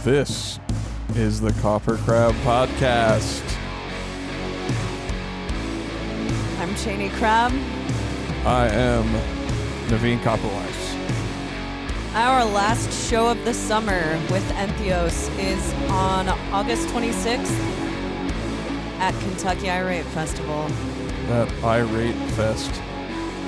This is the KoperCrabb Podcast. I'm Cheney Crab. I am Naveen Copperweiss. Our last show of the summer with ENTHEOS is on August 26th at Kentucky Irate Festival. That Irate Fest.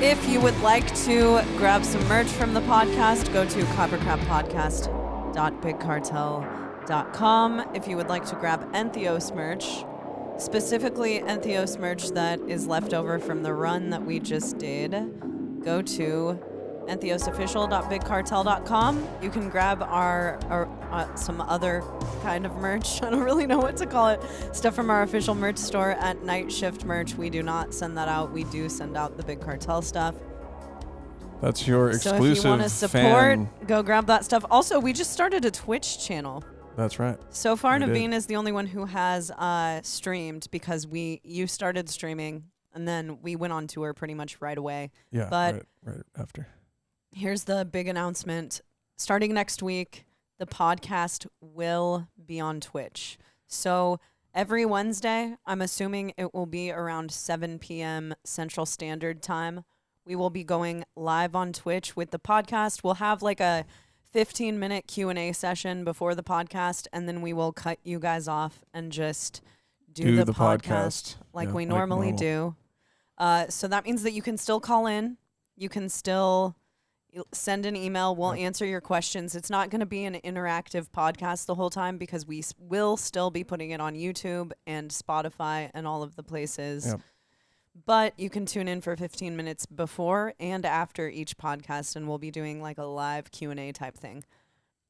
If you would like to grab some merch from the podcast, go to KoperCrabbPodcast.bigcartel.com. If you would like to grab ENTHEOS merch, specifically ENTHEOS merch that is left over from the run that we just did, go to ENTHEOSofficial.bigcartel.com. You can grab our some other kind of merch. I don't really know what to call it. Stuff from our official merch store at Night Shift Merch. We do not send that out. We do send out the Big Cartel stuff. That's your exclusive So if you want to support, go grab that stuff. Also, we just started a Twitch channel. That's right. So far, Naveen is the only one who has streamed because you started streaming and then we went on tour pretty much right away. Yeah, but right after. Here's the big announcement. Starting next week, the podcast will be on Twitch. So every Wednesday, I'm assuming it will be around 7 p.m. Central Standard Time. We will be going live on Twitch with the podcast. We'll have like a 15-minute Q&A session before the podcast, and then we will cut you guys off and just do the podcast like we normally do. So that means that you can still call in. You can still send an email. We'll answer your questions. It's not going to be an interactive podcast the whole time because we will still be putting it on YouTube and Spotify and all of the places. Yep. But you can tune in for 15 minutes before and after each podcast, and we'll be doing like a live Q&A type thing.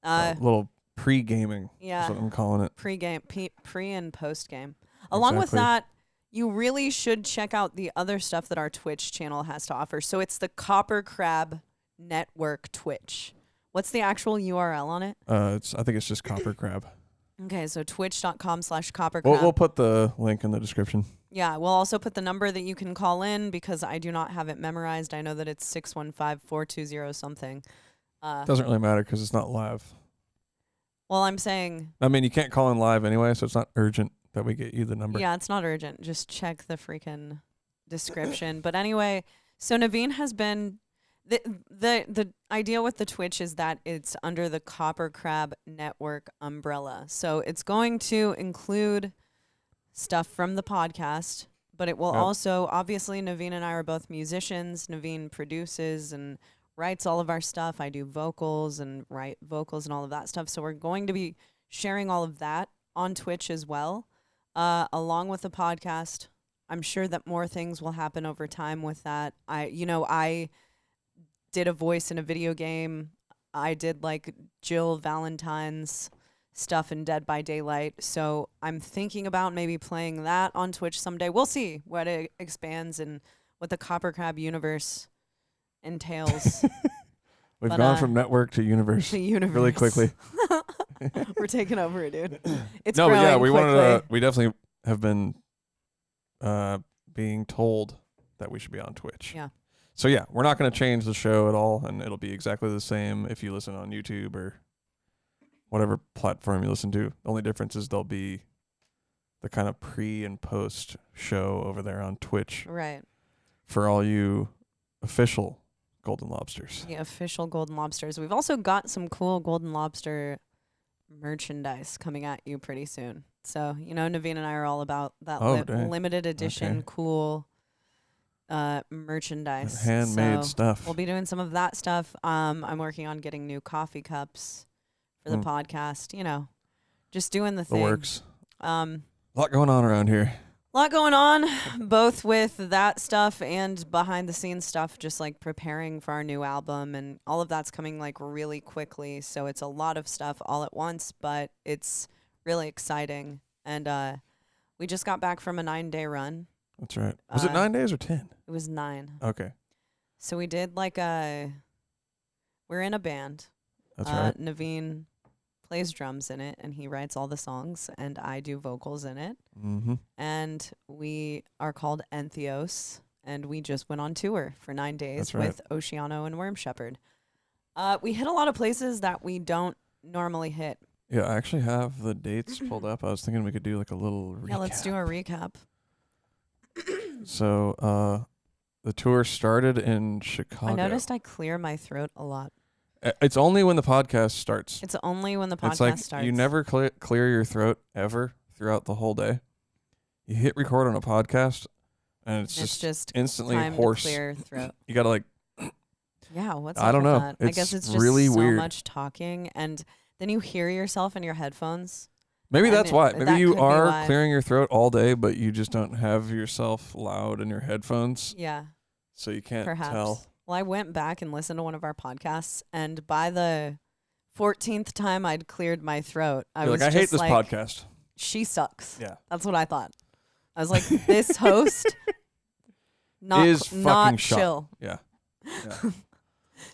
A little pre-gaming yeah, is what I'm calling it. Pre and post-game. Along with that, you really should check out the other stuff that our Twitch channel has to offer. So it's the KoperCrabb Network Twitch. What's the actual URL on it? I think it's just KoperCrabb. Okay, so twitch.com/KoperCrabb. We'll put the link in the description. Yeah, we'll also put the number that you can call in because I do not have it memorized. I know that it's 615-420 something. Doesn't really matter because it's not live. Well, I'm saying... I mean, you can't call in live anyway, so it's not urgent that we get you the number. Yeah, it's not urgent. Just check the freaking description. But anyway, so Naveen has been... The idea with the Twitch is that it's under the KoperCrabb Network umbrella. So it's going to include stuff from the podcast, but it will also, obviously, Naveen and I are both musicians. Naveen produces and writes all of our stuff. I do vocals and write vocals and all of that stuff. So we're going to be sharing all of that on Twitch as well, along with the podcast. I'm sure that more things will happen over time with that. I did a voice in a video game. I did like Jill Valentine's stuff in Dead by Daylight. So I'm thinking about maybe playing that on Twitch someday. We'll see what it expands and what the KoperCrabb universe entails. We've gone from network to universe really quickly. We're taking over, dude. It's no, but yeah, we definitely have been being told that we should be on Twitch. Yeah. So yeah, we're not going to change the show at all, and it'll be exactly the same if you listen on YouTube or whatever platform you listen to. The only difference is there'll be the kind of pre and post show over there on Twitch. Right. For all you official Golden Lobsters. The official Golden Lobsters. We've also got some cool Golden Lobster merchandise coming at you pretty soon. So, Naveen and I are all about that limited edition, cool merchandise. Handmade stuff. We'll be doing some of that stuff. I'm working on getting new coffee cups for the podcast. Just doing the thing. The works. A lot going on around here. A lot going on, both with that stuff and behind the scenes stuff, just like preparing for our new album, and all of that's coming like really quickly. So it's a lot of stuff all at once, but it's really exciting. And we just got back from a 9-day run. That's right. Was it 9 days or 10? It was 9. Okay. So we did we're in a band. That's right. Naveen plays drums in it, and he writes all the songs, and I do vocals in it. Mm-hmm. And we are called ENTHEOS, and we just went on tour for 9 days with Oceano and Worm Shepard. We hit a lot of places that we don't normally hit. Yeah, I actually have the dates pulled up. I was thinking we could do like a little recap. Yeah, let's do a recap. So, the tour started in Chicago. I noticed I clear my throat a lot. It's only when the podcast starts. It's only when the podcast It's like starts. you never clear your throat ever throughout the whole day. You hit record on a podcast, and it's just instantly time hoarse. To clear throat. You gotta like. Yeah, what's I up don't with know. that? I guess it's just really so weird. much talking, and then you hear yourself in your headphones. Maybe that's why. that Maybe you could be are why. clearing your throat all day, but you just don't have yourself loud in your headphones, Yeah, so you can't perhaps. tell. Well, I went back and listened to one of our podcasts, and by the 14th time I'd cleared my throat, I You're was like, I just hate this like, podcast. she sucks. Yeah. That's what I thought. I was like, this host, not Is fucking not shot. chill. Yeah.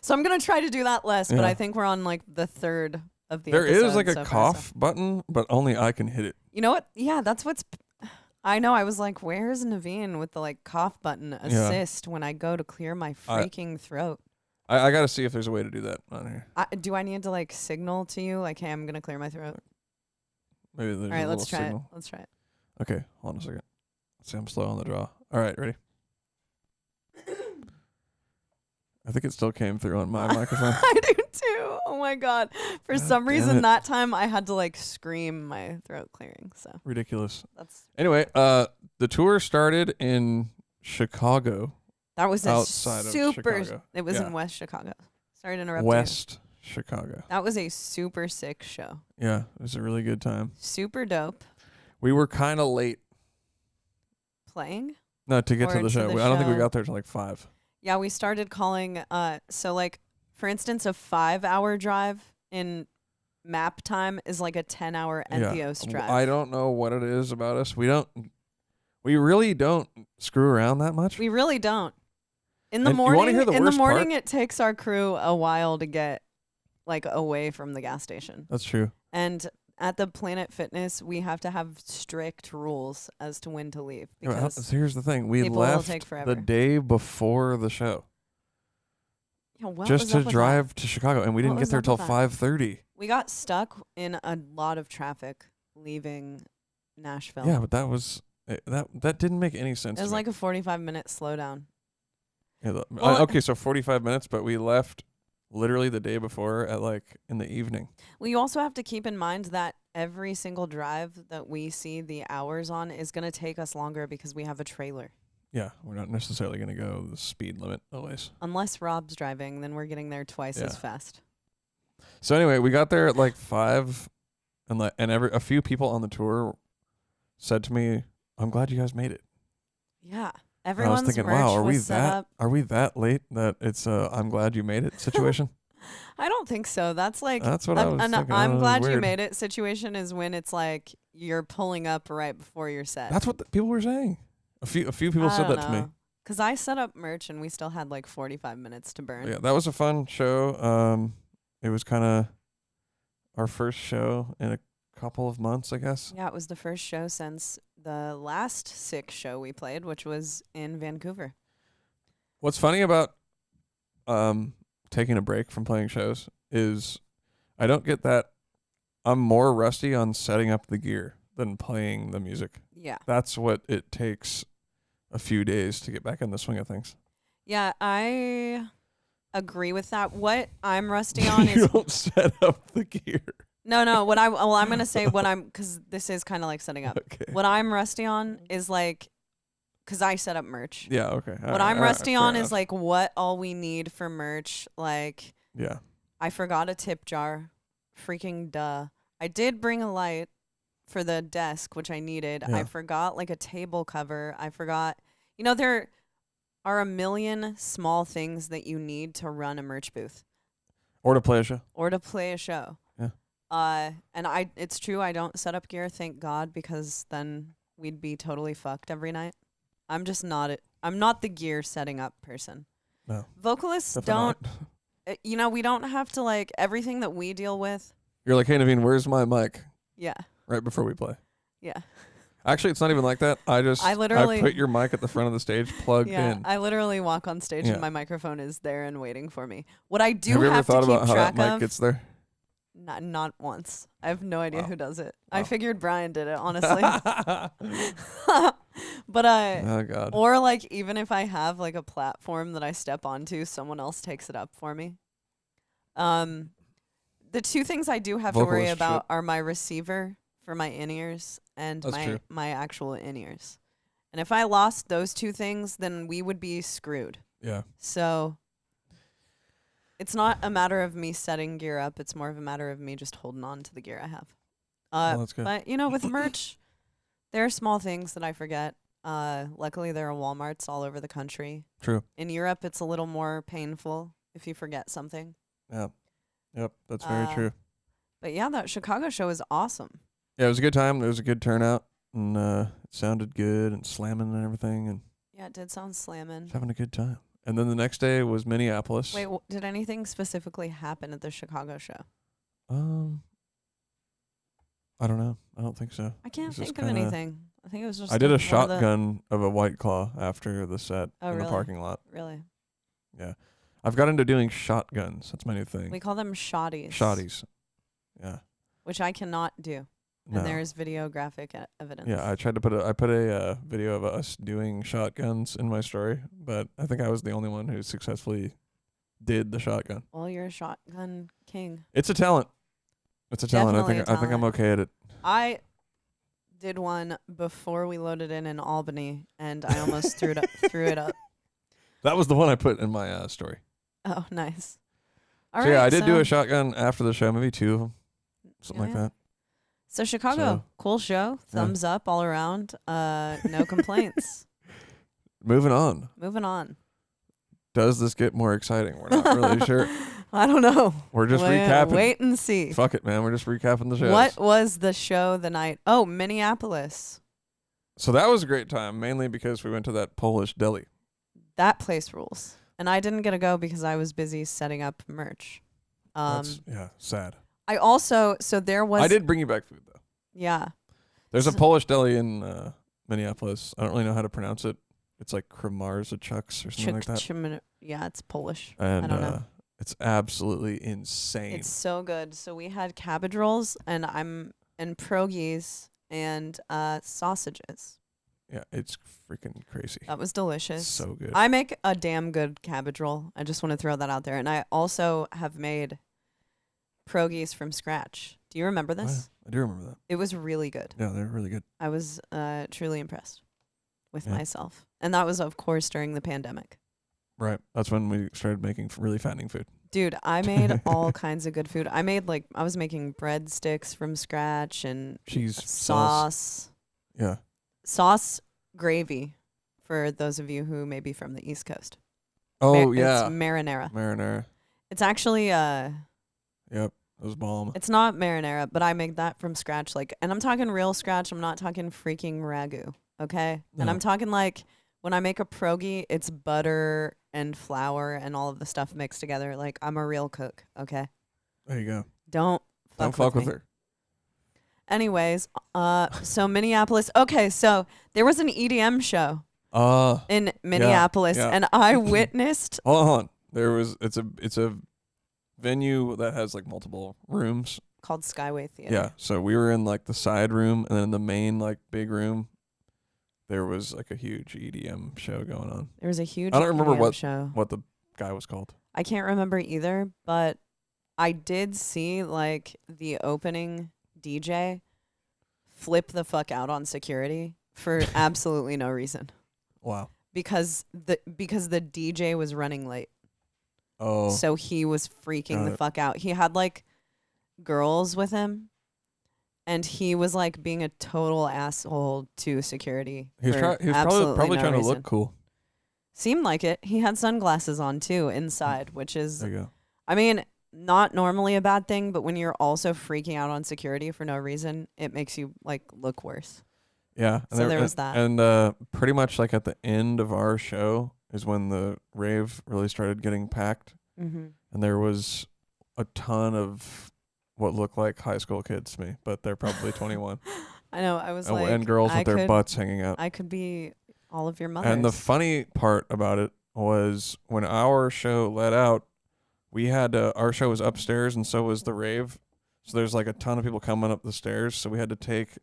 So I'm gonna try to do that less, but Yeah. I think we're on like the third of the There is episodes like a so far, cough so. button, but only I can hit it. You know what? Yeah, that's what's. I know. I was like, where's Naveen with the like cough button assist when I go to clear my freaking throat? I got to see if there's a way to do that on here. Do I need to like signal to you like, hey, I'm gonna clear my throat? Maybe there's All right, a let's little try signal. it. Let's try it. Okay, hold on a second. Let's see, I'm slow on the draw. All right, ready? I think it still came through on my microphone. I do too. Oh my god! For some damn reason, it. that time I had to like scream my throat clearing. So Ridiculous. that's Anyway, the tour started in Chicago. that was a outside of super. Chicago. It was Yeah. in West Chicago. Sorry to interrupt you. West Chicago. That was a super sick show. Yeah, it was a really good time. Super dope. We were kind of late. Playing. No, to get Or to the to show. the I don't think we show. got there till like 5. Yeah, we started calling. So like, for instance, a 5-hour drive in map time is like a 10-hour ENTHEOS drive. I don't know what it is about us. We really don't screw around that much. We really don't. In the And you wanna morning, hear the in the worst morning, part? it takes our crew a while to get like away from the gas station. That's true. And at the Planet Fitness, we have to have strict rules as to when to leave because Here's the thing. We people will left take forever. the day before the show Yeah, what just was to up with that? drive to Chicago, and we What didn't get was there up till with that? 5:30. We got stuck in a lot of traffic leaving Nashville. Yeah, but that was that didn't make any sense. It was to me. like a 45-minute slowdown. Yeah, Well, okay, so 45 minutes, but we left literally the day before at like in the evening. Well, you also have to keep in mind that every single drive that we see the hours on is going to take us longer because we have a trailer. Yeah, we're not necessarily going to go the speed limit always. Unless Rob's driving, then we're getting there twice as Yeah. fast. So anyway, we got there at like 5, and a few people on the tour said to me, "I'm glad you guys made it." Yeah. And I Everyone's was thinking, merch "Wow, are we was set up. are we that late that it's a I'm glad you made it situation?" I don't think so. That's like That's what I was an thinking. I'm That was glad you weird. made it situation is when it's like you're pulling up right before your set. That's what the people were saying. A few people said that to me. Because I set up merch and we still had like 45 minutes to burn. Yeah, that was a fun show. It was kind of our first show in a couple of months, I guess. Yeah, it was the first show since the last sick show we played, which was in Vancouver. What's funny about taking a break from playing shows is I don't get that. I'm more rusty on setting up the gear than playing the music. Yeah. That's what it takes a few days to get back in the swing of things. Yeah, I agree with that. What I'm rusty on You is don't set up the gear. no. I'm gonna say what I'm because this is kind of like setting up. Okay. What I'm rusty on is like because I set up merch. Yeah, okay. What I'm rusty on is like what all we need for merch. Like yeah. I forgot a tip jar. Freaking duh. I did bring a light for the desk, which I needed. Yeah. I forgot like a table cover. I forgot. You know, there are a million small things that you need to run a merch booth Or to play a show. or to play a show. Yeah. And it's true. I don't set up gear, thank God, because then we'd be totally fucked every night. I'm just not it. I'm not the gear setting up person. No. Vocalists Definitely don't. not. You know, we don't have to like everything that we deal with. You're like, hey, Naveen, where's my mic? Yeah. Right before we play. Yeah. Actually, it's not even like that. I literally- put your mic at the front of the stage, plugged Yeah, in. I literally walk on stage Yeah. and my microphone is there and waiting for me. What I do Have you ever have thought to keep about how that track mic of. gets there? Not once. I have no idea Wow. who does it. Wow. I figured Brian did it, honestly. But Oh God. or like even if I have like a platform that I step onto, someone else takes it up for me. The two things I do have to worry Vocalist about shit. are my receiver for my in-ears and That's true. my actual in-ears. And if I lost those two things, then we would be screwed. Yeah. So it's not a matter of me setting gear up. It's more of a matter of me just holding on to the gear I have. Well, that's good. But, you know, with merch, there are small things that I forget. Luckily, there are Walmarts all over the country. True. In Europe, it's a little more painful if you forget something. Yeah. Yep. That's very true. But yeah, that Chicago show is awesome. Yeah, it was a good time. There was a good turnout, and it sounded good and slamming and everything, and Yeah, it did sound slamming. just having a good time. And then the next day was Minneapolis. Wait, did anything specifically happen at the Chicago show? I don't know. I don't think so. I can't It's just think of kinda- anything. I think it was just. I did a one of the- shotgun of a White Claw after the set Oh, in really? the parking lot. Really? Yeah. I've got into doing shotguns. That's my new thing. We call them shotties. Shotties. Yeah. Which I cannot do. No. And there's videographic evidence. Yeah, I tried to put a video of us doing shotguns in my story, but I think I was the only one who successfully did the shotgun. Well, you're a shotgun king. It's a talent. It's a talent. Definitely a I think I'm talent. okay at it. I did one before we loaded in Albany, and I almost threw it up. That was the one I put in my story. Oh, nice. All So right, yeah, I did do a shotgun after the show, maybe 2 of them, something like that. So Chicago, So- cool show. Thumbs up all around. No complaints. Moving on. Moving on. Does this get more exciting? We're not really sure. I don't know. We're just recapping. Wait and see. Fuck it, man. We're just recapping the shows. What was the show the night? Oh, Minneapolis. So that was a great time, mainly because we went to that Polish deli. That place rules. And I didn't get to go because I was busy setting up merch. That's sad. I also there was I did bring you back food though. Yeah. There's a So- Polish deli in Minneapolis. I don't really know how to pronounce it. It's like Kramarzachuks or something like that. Yeah, it's Polish. And I don't know. it's absolutely insane. It's so good. So we had cabbage rolls and pierogies and sausages. Yeah, it's freaking crazy. That was delicious. So good. I make a damn good cabbage roll. I just want to throw that out there. And I also have made pierogies from scratch. Do you remember Oh, yeah, this? I do remember that. It was really good. Yeah, they're really good. I was truly impressed with Yeah. myself. And that was, of course, during the pandemic. Right. That's when we started making really fattening food. Dude, I made all kinds of good food. I was making breadsticks from scratch and Cheese, sauce. Yeah. Sauce gravy, for those of you who may be from the East Coast. Oh, It's yeah. marinara. Marinara. It's actually Yep. It was bomb. it's not marinara, but I make that from scratch. And I'm talking real scratch. I'm not talking freaking ragu. Okay. And No. I'm talking like when I make a pierogi, it's butter and flour and all of the stuff mixed together. Like I'm a real cook. Okay. There you go. Don't Fuck with me. her. Anyways, so Minneapolis. Okay, so there was an EDM show in Minneapolis, yeah. and I witnessed. Hold on. It's a venue that has like multiple rooms. Called Skyway Theater. Yeah. So we were in like the side room, and then in the main like big room, there was like a huge EDM show going on. There was a huge. I don't remember EDM show. what the guy was called. I can't remember either, but I did see like the opening DJ flip the fuck out on security for absolutely no reason. Wow. Because the DJ was running late. Oh. So he was freaking Got the it. fuck out. He had like girls with him, and he was like being a total asshole to security. He was for probably absolutely no trying to reason. look cool. Seemed like it. He had sunglasses on too inside, which is, There you go. I mean, not normally a bad thing, but when you're also freaking out on security for no reason, it makes you like look worse. Yeah. So there was that. And pretty much like at the end of our show is when the rave really started getting packed. Mm-hmm. And there was a ton of what looked like high school kids to me, but they're probably 21. I know. I was and, like, and girls with their butts hanging out. I could be all of your mothers. And the funny part about it was when our show let out, we had our show was upstairs and so was the rave. So there's like a ton of people coming up the stairs. So we had to take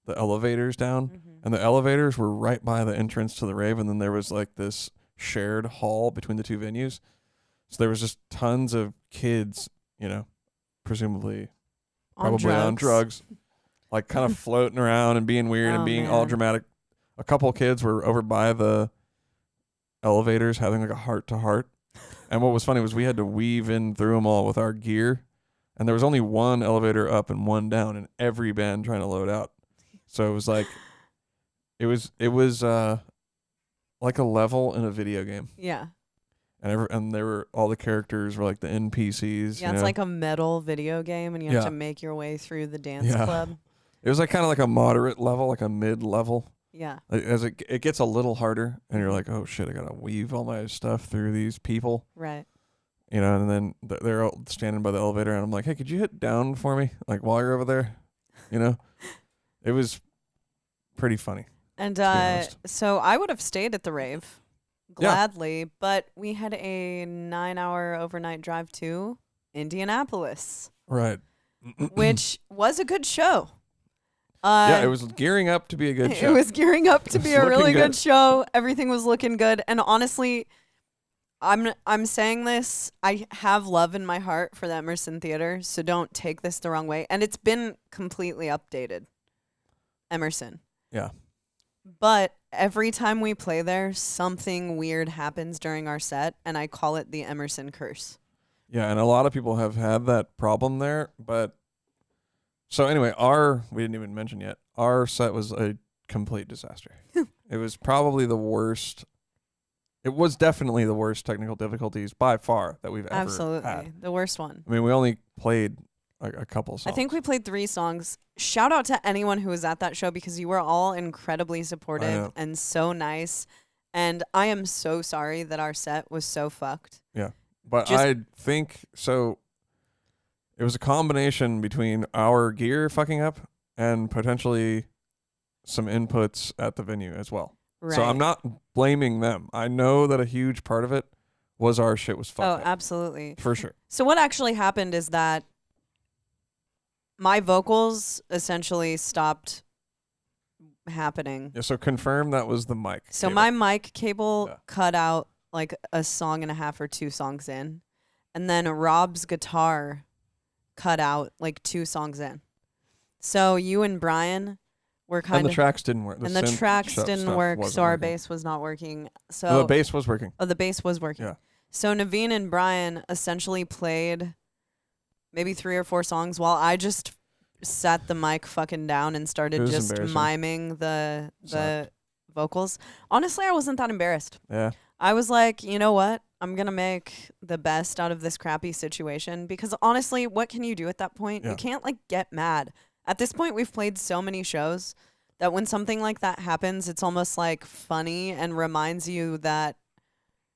the elevators down, Mm-hmm. and the elevators were right by the entrance to the rave. And then there was like this shared hall between the two venues. So there was just tons of kids, presumably probably on drugs, like kind of floating around and being weird and being all dramatic. A couple of kids were over by the elevators having like a heart to heart. And what was funny was we had to weave in through them all with our gear. And there was only one elevator up and one down, and every band trying to load out. So it was like, it was like a level in a video game. Yeah. And there were, all the characters were like the NPCs. Yeah, it's like a metal video game, and you have to make your way through the dance club. It was like kind of like a moderate level, like a mid level. Yeah. Like, as it gets a little harder, and you're like, oh shit, I gotta weave all my stuff through these people. Right. And then they're all standing by the elevator, and I'm like, hey, could you hit down for me, like while you're over there? It was pretty funny. And so I would have stayed at the rave gladly, but we had a 9-hour overnight drive to Indianapolis. Right. Which was a good show. It was gearing up to be a good show. It was gearing up to be a really good show. Everything was looking good. And honestly, I'm saying this, I have love in my heart for the Emerson Theater, so don't take this the wrong way. And it's been completely updated. Emerson. Yeah. But every time we play there, something weird happens during our set, and I call it the Emerson Curse. Yeah, and a lot of people have had that problem there, but so anyway, we didn't even mention yet, our set was a complete disaster. It was probably the worst. It was definitely the worst technical difficulties by far that we've ever had. Absolutely. The worst one. I mean, we only played a couple songs. I think we played 3 songs. Shout out to anyone who was at that show, because you were all incredibly supportive and so nice. And I am so sorry that our set was so fucked. Yeah. But I think so. It was a combination between our gear fucking up and potentially some inputs at the venue as well. Right. So I'm not blaming them. I know that a huge part of it was our shit was fucked up. Oh, absolutely. For sure. So what actually happened is that my vocals essentially stopped happening. Yeah, so confirm that was the mic. So cable. my mic cable cut out like a song and a half or 2 songs in. And then Rob's guitar cut out like 2 songs in. So you and Brian were kind of... And the tracks didn't work. And the tracks didn't work, so our bass was not working. So the bass was working. Oh, the bass was working. Yeah. So Naveen and Brian essentially played maybe 3 or 4 songs while I just sat the mic fucking down and started just miming the vocals. Honestly, I wasn't that embarrassed. Yeah. I was like, you know what? I'm going to make the best out of this crappy situation, because honestly, what can you do at that point? Yeah. You can't like get mad. At this point, we've played so many shows that when something like that happens, it's almost like funny and reminds you that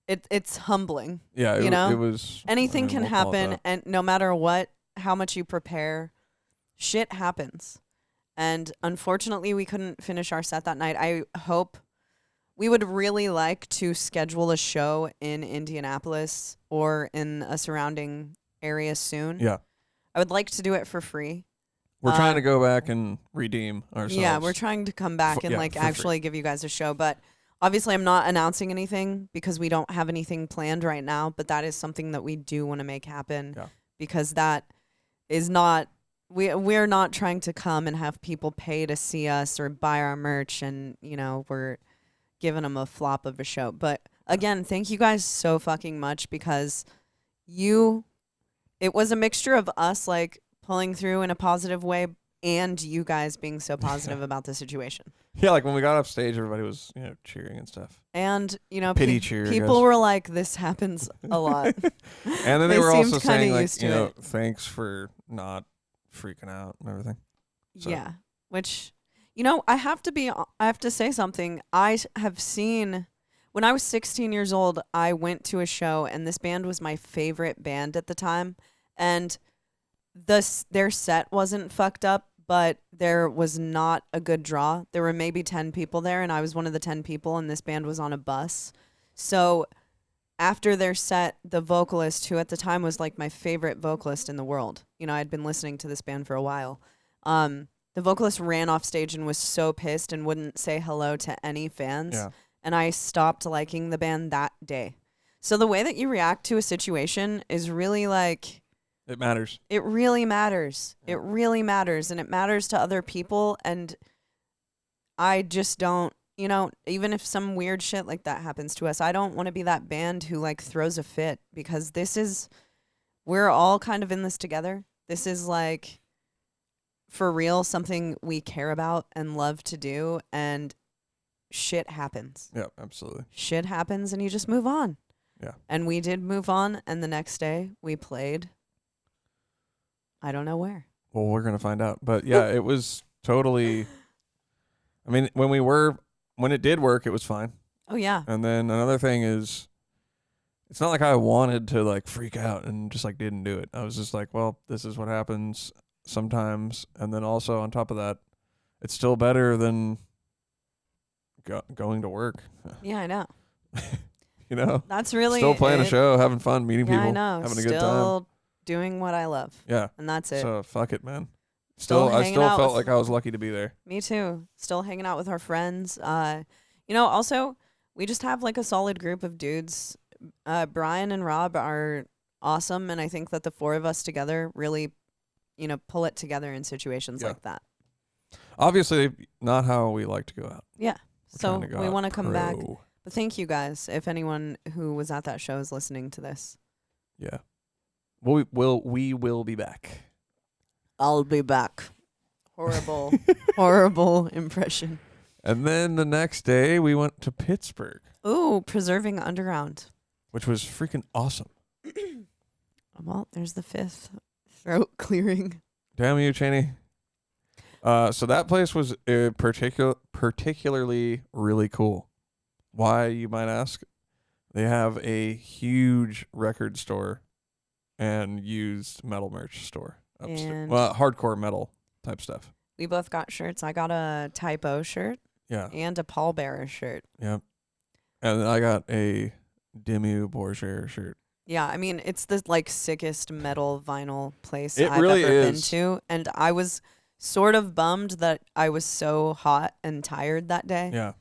it's humbling. Yeah, it was... Anything can happen, and no matter what, how much you prepare, shit happens. And unfortunately, we couldn't finish our set that night. I hope... We would really like to schedule a show in Indianapolis or in a surrounding area soon. Yeah. I would like to do it for free. We're trying to go back and redeem ourselves. Yeah, we're trying to come back and actually give you guys a show. But obviously I'm not announcing anything because we don't have anything planned right now. But that is something that we do want to make happen, because that is not... We're not trying to come and have people pay to see us or buy our merch, and, we're giving them a flop of a show. But again, thank you guys so fucking much, because it was a mixture of us like pulling through in a positive way and you guys being so positive about the situation. Yeah, like when we got off stage, everybody was cheering and stuff. And pity cheer. People were like, "This happens a lot." And then they were also saying like, thanks for not freaking out and everything. So. Yeah, which. I have to say something. I have seen, when I was 16 years old, I went to a show, and this band was my favorite band at the time. And their set wasn't fucked up, but there was not a good draw. There were maybe 10 people there, and I was one of the 10 people, and this band was on a bus. So after their set, the vocalist, who at the time was like my favorite vocalist in the world, you know, I'd been listening to this band for a while. The vocalist ran off stage and was so pissed and wouldn't say hello to any fans. Yeah. And I stopped liking the band that day. So the way that you react to a situation is really like... It matters. It really matters. Yeah. It really matters. And it matters to other people. And I just don't, you know, even if some weird shit like that happens to us, I don't want to be that band who like throws a fit, because we're all kind of in this together. This is like, for real, something we care about and love to do. And shit happens. Yeah, absolutely. Shit happens and you just move on. Yeah. And we did move on. And the next day we played. I don't know where. Well, we're going to find out. But yeah, it was totally, I mean, when it did work, it was fine. Oh, yeah. And then another thing is, it's not like I wanted to like freak out and just like didn't do it. I was just like, well, this is what happens sometimes. And then also on top of that, it's still better than going to work. Yeah, I know. You know? That's really still playing a show, having fun, meeting people, I know. having a Still good time. Doing what I love. Yeah. And that's it. So fuck it, man. I Still felt like I was lucky to be there. Me too. Still hanging out with our friends. You know, also, we just have like a solid group of dudes. Brian and Rob are awesome, and I think that the four of us together really, you know, pull it together in situations like that. Obviously, not how we like to go out. Yeah. So we want to come back. pro. But thank you guys, if anyone who was at that show is listening to this. Yeah. We will be back. I'll be back. Horrible, horrible impression. And then the next day, we went to Pittsburgh. Ooh, Preserving Underground. Which was freaking awesome. Well, there's the fifth throat clearing. Damn you, Cheney. So that place was particularly really cool. Why, you might ask? They have a huge record store and used metal merch store upstairs. Well, hardcore metal type stuff. We both got shirts. I got a Type O shirt. Yeah. And a Pallbearer shirt. Yep. And then I got a Dimmu Borgere shirt. Yeah, I mean, it's the like sickest metal vinyl place It I've really ever been is. to. And I was sort of bummed that I was so hot and tired that day. Yeah.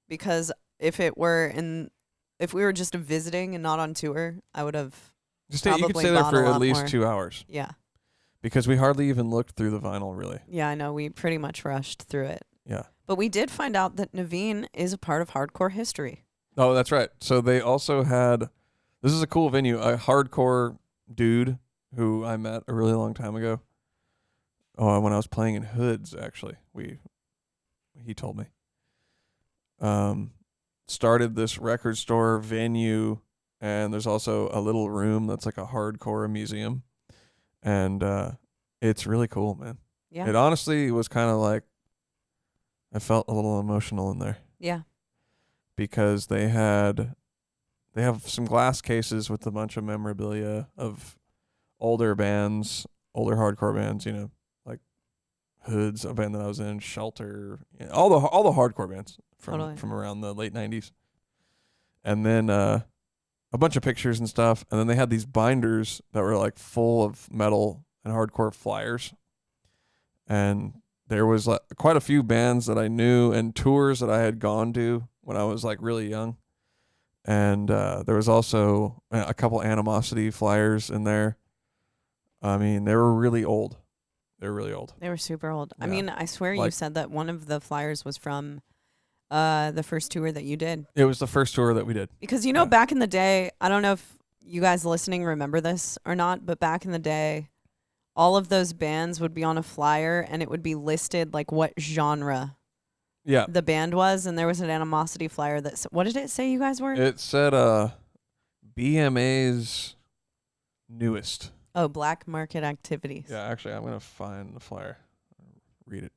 Because if we were just visiting and not on tour, I would have You could stay there for at least 2 hours. Yeah. Because we hardly even looked through the vinyl, really. Yeah, I know. We pretty much rushed through it. Yeah. But we did find out that Naveen is a part of hardcore history. Oh, that's right. So they also had, this is a cool venue, a hardcore dude who I met a really long time ago. Oh, when I was playing in Hoods, actually. He told me. Started this record store venue, and there's also a little room that's like a hardcore museum. And it's really cool, man. Yeah. It honestly was kind of like, I felt a little emotional in there. Yeah. Because they have some glass cases with a bunch of memorabilia of older bands, older hardcore bands, you know, like Hoods, a band that I was in, Shelter, you know, all the hardcore bands from around the late 90s. And then a bunch of pictures and stuff, and then they had these binders that were like full of metal and hardcore flyers. And there was like quite a few bands that I knew and tours that I had gone to when I was like really young. And there was also a couple Animosity flyers in there. I mean, they were really old. They were really old. They were super old. Yeah. I mean, I swear you said that one of the flyers was from the first tour that you did. It was the first tour that we did. Because, you know, back in the day, I don't know if you guys listening remember this or not, but back in the day, all of those bands would be on a flyer and it would be listed like what genre the band was. And there was an Animosity flyer that, what did it say you guys were? It said BMA's newest. Oh, Black Market Activities. Yeah, actually, I'm going to find the flyer. Read it.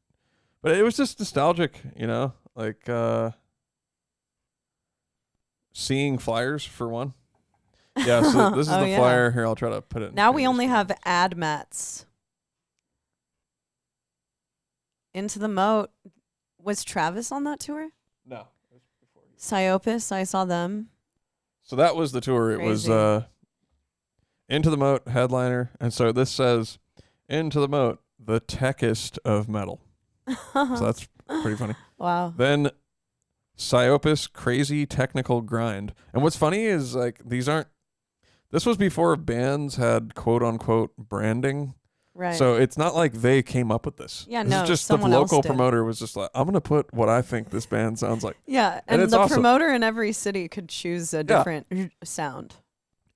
But it was just nostalgic, you know, like seeing flyers for one. Yeah, so this is the flyer. Here, I'll try to put it in. Now we only have ad mats. Into the Moat. Was Travis on that tour? No. Psyopus, I saw them. So that was the tour. It was Into the Moat headliner, and so this says Into the Moat, the techest of metal. So that's pretty funny. Wow. Then Psyopus, crazy technical grind. And what's funny is like this was before bands had quote unquote branding. Right. So it's not like they came up with this. Yeah, this no, is just the someone local else did. promoter was just like, I'm gonna put what I think this band sounds like. Yeah, And and it's the awesome. promoter in every city could choose a different sound.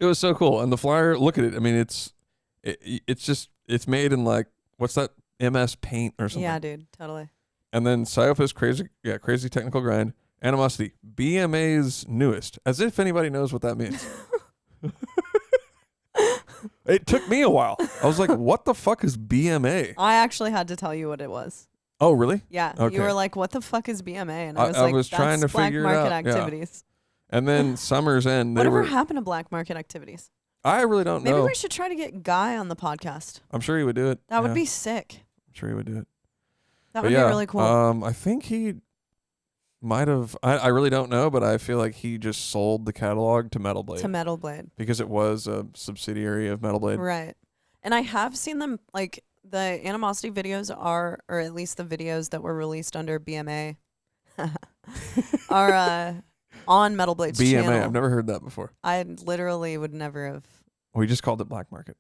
It was so cool. And the flyer, look at it. I mean, it's made in like, what's that? MS Paint or something. Yeah, dude, totally. And then Psyopus, crazy technical grind. Animosity, BMA's newest. As if anybody knows what that means. It took me a while. I was like, what the fuck is BMA? I actually had to tell you what it was. Oh, really? Yeah, Okay. you were like, "What the fuck is BMA?" And I was I like, was "That's trying to black figure it market out, yeah. activities." And then Summer's End. Whatever happened to black market activities? I really don't Maybe know. we should try to get Guy on the podcast. I'm sure he would do it. That would Yeah, be sick. I'm sure he would do it. That But would yeah, be really cool. I think he might have. I really don't know, but I feel like he just sold the catalog to Metal Blade to Metal Blade. because it was a subsidiary of Metal Blade. Right. And I have seen them, like, the Animosity videos are, or at least the videos that were released under BMA, are on Metal Blade's BMA. channel. I've never heard that before. I literally would never have. We just called it Black Market.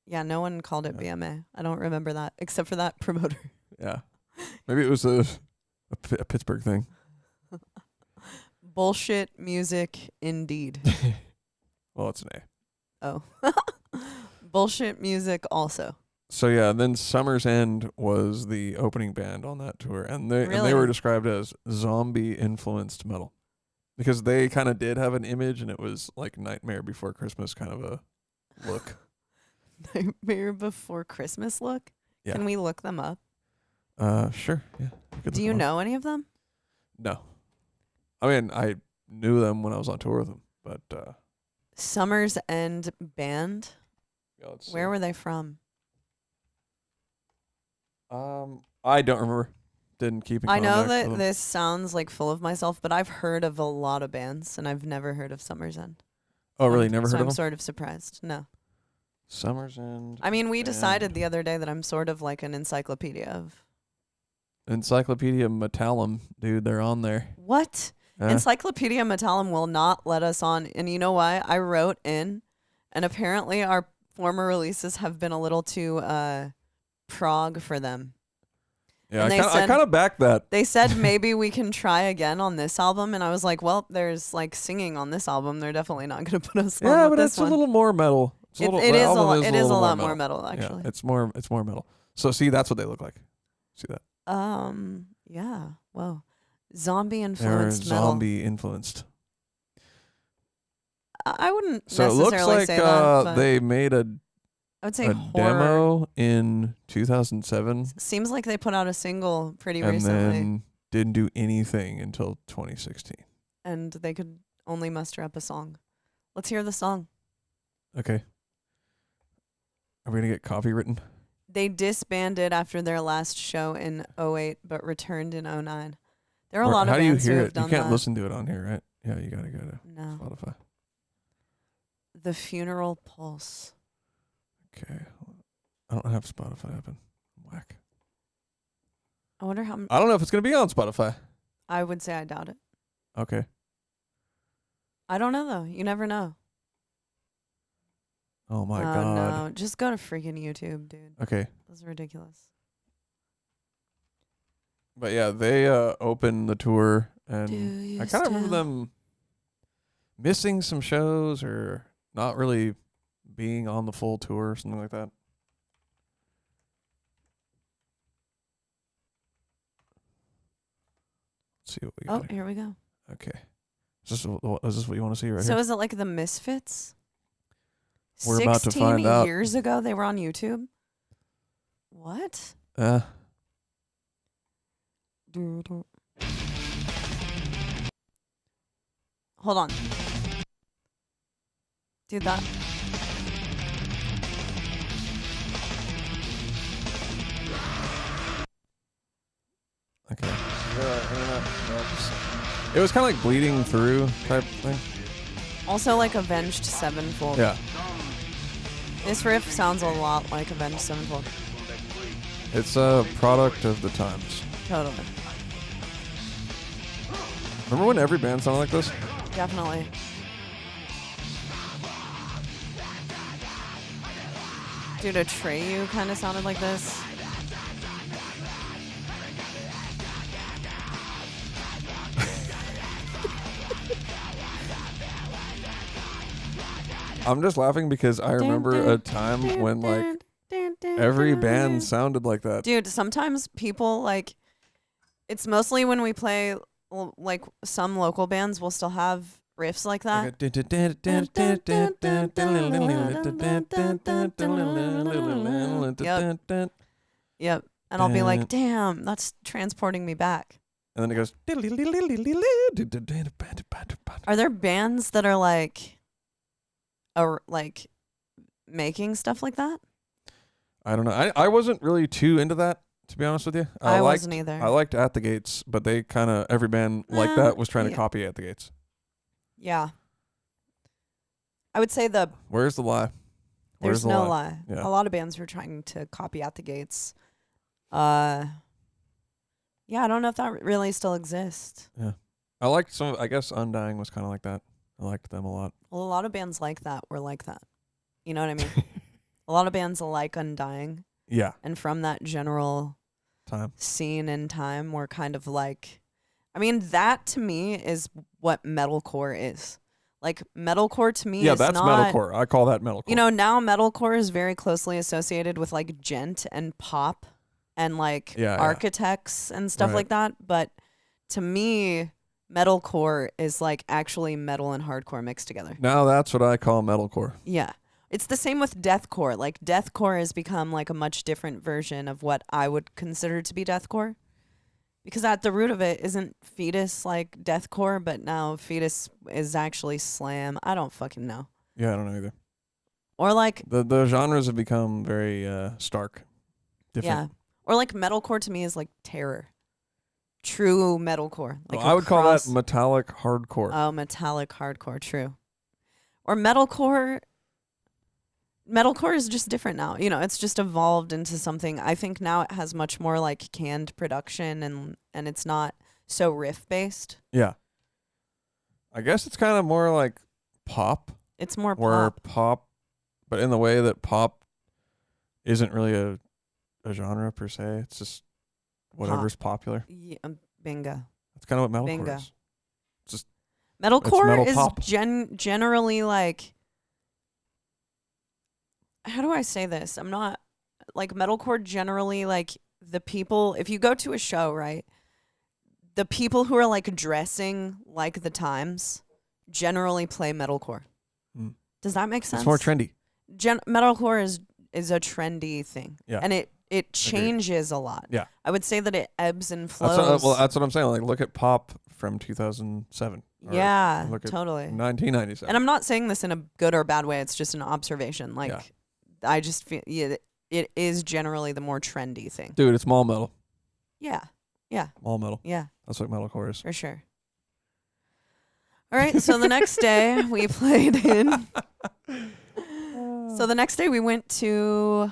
Yeah, no one called it BMA. I don't remember that, except for that promoter. Yeah. Maybe it was a Pittsburgh thing. Bullshit music, indeed. Well, it's an A. Oh. Bullshit music also. So yeah, then Summer's End was the opening band on that tour, and they Really? were described as zombie influenced metal because they kind of did have an image, and it was like Nightmare Before Christmas kind of a look. Nightmare Before Christmas look? Yeah. Can we look them up? Sure. Yeah. Do you know any of them? No. I mean, I knew them when I was on tour with them, but Summer's End Band? yeah, let's see. Where were they from? I don't remember. Didn't keep in I know contact with that them. this sounds like full of myself, but I've heard of a lot of bands, and I've never heard of Summer's End. Oh, really? Never So heard of I'm them? sort of surprised. No. Summer's End. I mean, we Band. decided the other day that I'm sort of like an encyclopedia of... Encyclopedia Metallum, dude. They're on there. What? Encyclopedia Metallum will not let us on. And you know why? I wrote in, and apparently our former releases have been a little too prog for them. Yeah, And I kind of back that. They said maybe we can try again on this album, and I was like, well, there's like singing on this album. They're definitely not going to put us on Yeah, with but this it's one. a little more metal. It's It little, is the a album lot. It is a little lot more metal, actually. Yeah, it's more metal. So see, that's what they look like. See that? Yeah. Whoa. Zombie They're influenced metal. zombie influenced. I wouldn't So it necessarily looks say like that. But they made a I would say a horror. demo in 2007 Seems like they put out a single pretty and recently, then didn't do anything until 2016. and they could only muster up a song. Let's hear the song. Okay. Are we gonna get copywritten? They disbanded after their last show in 2008, but returned in 2009. There are a lot How of do you bands who hear have it? done You can't that. listen to it on here, right? Yeah, you gotta go to No. Spotify. The Funeral Pulse. Okay. I don't have Spotify open. Whack. I wonder how. I don't know if it's gonna be on Spotify. I would say I doubt it. Okay. I don't know though. You never know. Oh my Oh god. no! Just go to freaking YouTube, dude. Okay. That's ridiculous. But yeah, they opened the tour, Do and you I kind of remember still- them missing some shows or not really being on the full tour or something like that. Let's see what we got. Oh, here we go. Okay. Is this what you want to see right So here? is it like the Misfits? We're about to 16 find out. years ago, they were on YouTube. What? Hold on. Dude, that. Okay. It was kind of like bleeding through type thing. Also like Avenged Sevenfold. Yeah. This riff sounds a lot like Avenged Sevenfold. It's a product of the times. Totally. Remember when every band sounded like this? Definitely. Dude, Atreyu kind of sounded like this. I'm just laughing because I remember a time when like every band sounded like that. Dude, sometimes people like, it's mostly when we play, like some local bands will still have riffs like that. Yep. And I'll be like, damn, that's transporting me back. And then it goes. Are there bands that are like making stuff like that? I don't know. I wasn't really too into that, to be honest with you. I wasn't either. I liked At the Gates, but they kind of, every band like that was trying to copy At the Gates. Yeah. I would say Where's the lie? There's no lie. Yeah. A lot of bands were trying to copy At the Gates. Yeah, I don't know if that really still exists. Yeah. I liked some, I guess Undying was kind of like that. I liked them a lot. Well, a lot of bands like that were like that. You know what I mean? A lot of bands like Undying. Yeah. And from that general scene and time were kind of like, I mean, that to me is what metalcore is. Like, metalcore to me is that's not, metalcore. I call that metalcore. You know, now metalcore is very closely associated with like gent and pop and like architects and stuff like that. But to me, metalcore is like actually metal and hardcore mixed together. Now that's what I call metalcore. Yeah. It's the same with deathcore. Like, deathcore has become like a much different version of what I would consider to be deathcore. Because at the root of it isn't Fetus like deathcore, but now Fetus is actually slam. I don't fucking know. Yeah, I don't know either. Or like the genres have become very stark. Different. Yeah. Or like metalcore to me is like terror. True metalcore. Like I would call that metallic hardcore. Oh, metallic hardcore, true. Or metalcore. Metalcore is just different now. You know, it's just evolved into something. I think now it has much more like canned production and it's not so riff based. Yeah. I guess it's kind of more like pop. It's more pop, but in the way that pop isn't really a genre per se. It's just whatever's popular. Yeah, bingo. That's kind of what metalcore is. It's just metalcore is pop. Generally like, how do I say this? I'm not like metalcore generally like the people, if you go to a show, right? The people who are like dressing like the times generally play metalcore. Does that make sense? It's more trendy. Metalcore is a trendy thing. Yeah. And it changes a lot. Yeah. I would say that it ebbs and flows. That's what I'm saying. Like, look at pop from 2007. Yeah, look at totally. 1997. And I'm not saying this in a good or bad way. It's just an observation. Like, I just feel it is generally the more trendy thing. Dude, it's mall metal. Yeah. Yeah. Mall metal. Yeah. That's what metalcore is. For sure. All right. So the next day we played in. So the next day we went to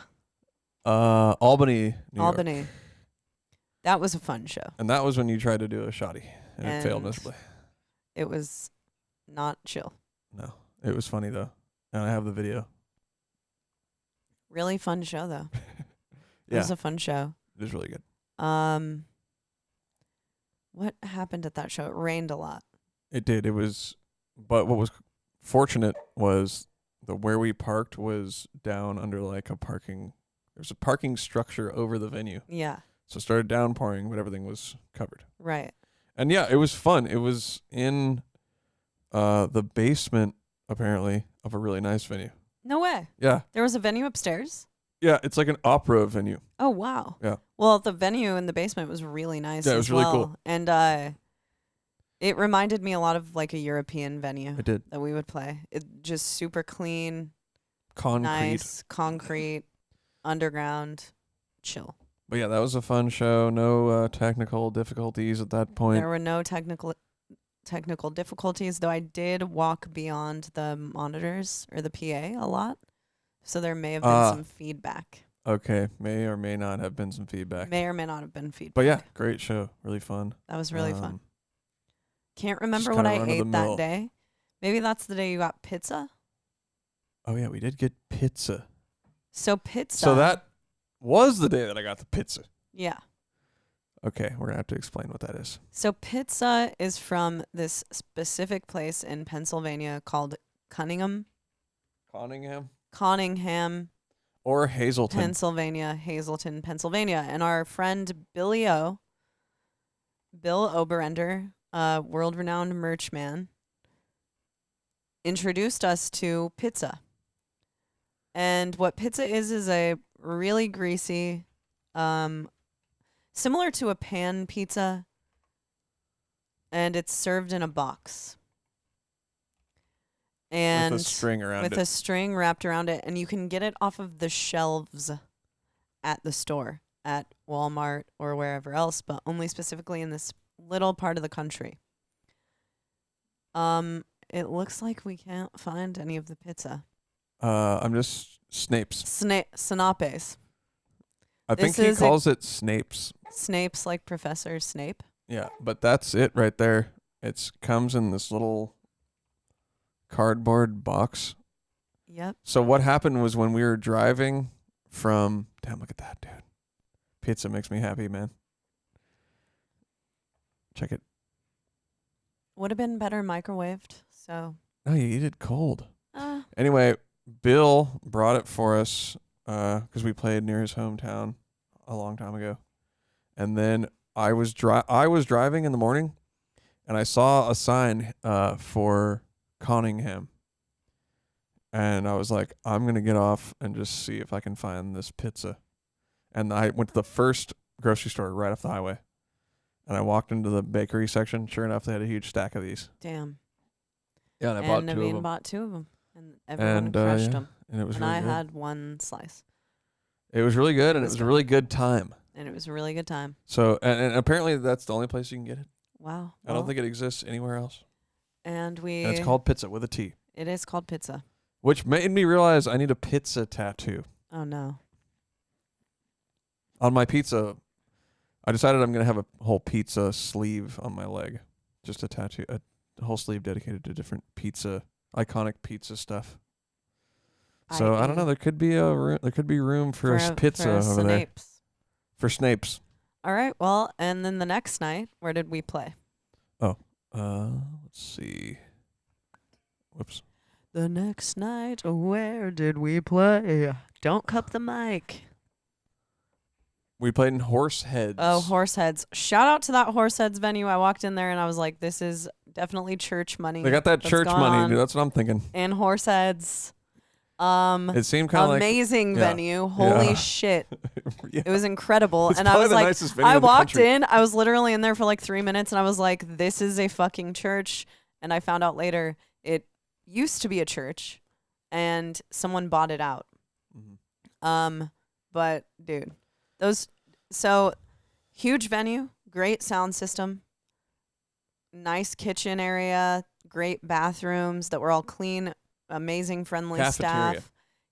Albany, New York. That was a fun show. And that was when you tried to do a shoddy and it failed miserably. It was not chill. No. It was funny though. And I have the video. Really fun show though. It Yeah. was a fun show. It was really good. What happened at that show? It rained a lot. It did. But what was fortunate was where we parked was down under like there's a parking structure over the venue. Yeah. So it started downpouring, but everything was covered. Right. And yeah, it was fun. It was in the basement, apparently, of a really nice venue. No way. Yeah. There was a venue upstairs? Yeah, it's like an opera venue. Oh, wow. Yeah. Well, the venue in the basement was really nice. Yeah, it was really cool. And it reminded me a lot of like a European venue. It did. That we would play. It just super clean. Concrete. Nice. Concrete. Underground. Chill. But yeah, that was a fun show. No technical difficulties at that point. There were no technical technical difficulties, though I did walk beyond the monitors or the PA a lot. So there may have been some feedback. Okay. May or may not have been some feedback. May or may not have been feedback. But yeah, great show. Really fun. That was really fun. Can't remember what I ate that day. Maybe that's the day you got pizza? Oh, yeah, we did get pizza. So pizza. So that was the day that I got the pizza. Yeah. Okay, we're going to have to explain what that is. So pizza is from this specific place in Pennsylvania called Conningham. Conningham. Or Hazleton. Hazleton, Pennsylvania. And our friend Bill Oberender, world-renowned merch man, introduced us to pizza. And what pizza is a really greasy, similar to a pan pizza, and it's served in a box. And with a string around it. With a string wrapped around it, and you can get it off of the shelves at the store, at Walmart or wherever else, but only specifically in this little part of the country. It looks like we can't find any of the pizza. I'm just Snapes. Snapes. I think he calls it Snapes. Snape's like Professor Snape. Yeah, but that's it right there. It comes in this little cardboard box. Yep. So what happened was when we were driving from... Damn, look at that, dude. Pizza makes me happy, man. Check it. Would have been better microwaved, so... No, you eat it cold. Anyway, Bill brought it for us because we played near his hometown a long time ago. And then I was driving in the morning, and I saw a sign for Conningham. And I was like, I'm going to get off and just see if I can find this pizza. And I went to the first grocery store right off the highway. And I walked into the bakery section. Sure enough, they had a huge stack of these. Damn. Yeah, and I bought two of them. Naveen bought two of them. And everyone crushed them. And it was really good. I had one slice. It was really good, and it was a really good time. And it was a really good time. So, and apparently that's the only place you can get it. Wow. I don't think it exists anywhere else. And it's called PITZA with a T. It is called PITZA. Which made me realize I need a pizza tattoo. Oh, no. On my pizza, I decided I'm going to have a whole pizza sleeve on my leg. Just a tattoo, a whole sleeve dedicated to different iconic pizza stuff. So I don't know. There could be room for a pizza over there. For Snapes. All right. Well, and then the next night, where did we play? Oh, let's see. Whoops. The next night, where did we play? Don't cup the mic. We played in Horseheads. Oh, Horseheads. Shout out to that Horseheads venue. I walked in there and I was like, this is definitely church money. They got that church money, dude. That's what I'm thinking. And Horseheads. It seemed kind of amazing venue. Holy shit. Yeah. It was incredible. It's and I was the like, nicest venue I in the walked country. in, I was literally in there for like 3 minutes and I was like, this is a fucking church. And I found out later it used to be a church and someone bought it out. Mm-hmm. But dude, so huge venue, great sound system, nice kitchen area, great bathrooms that were all clean, amazing friendly staff,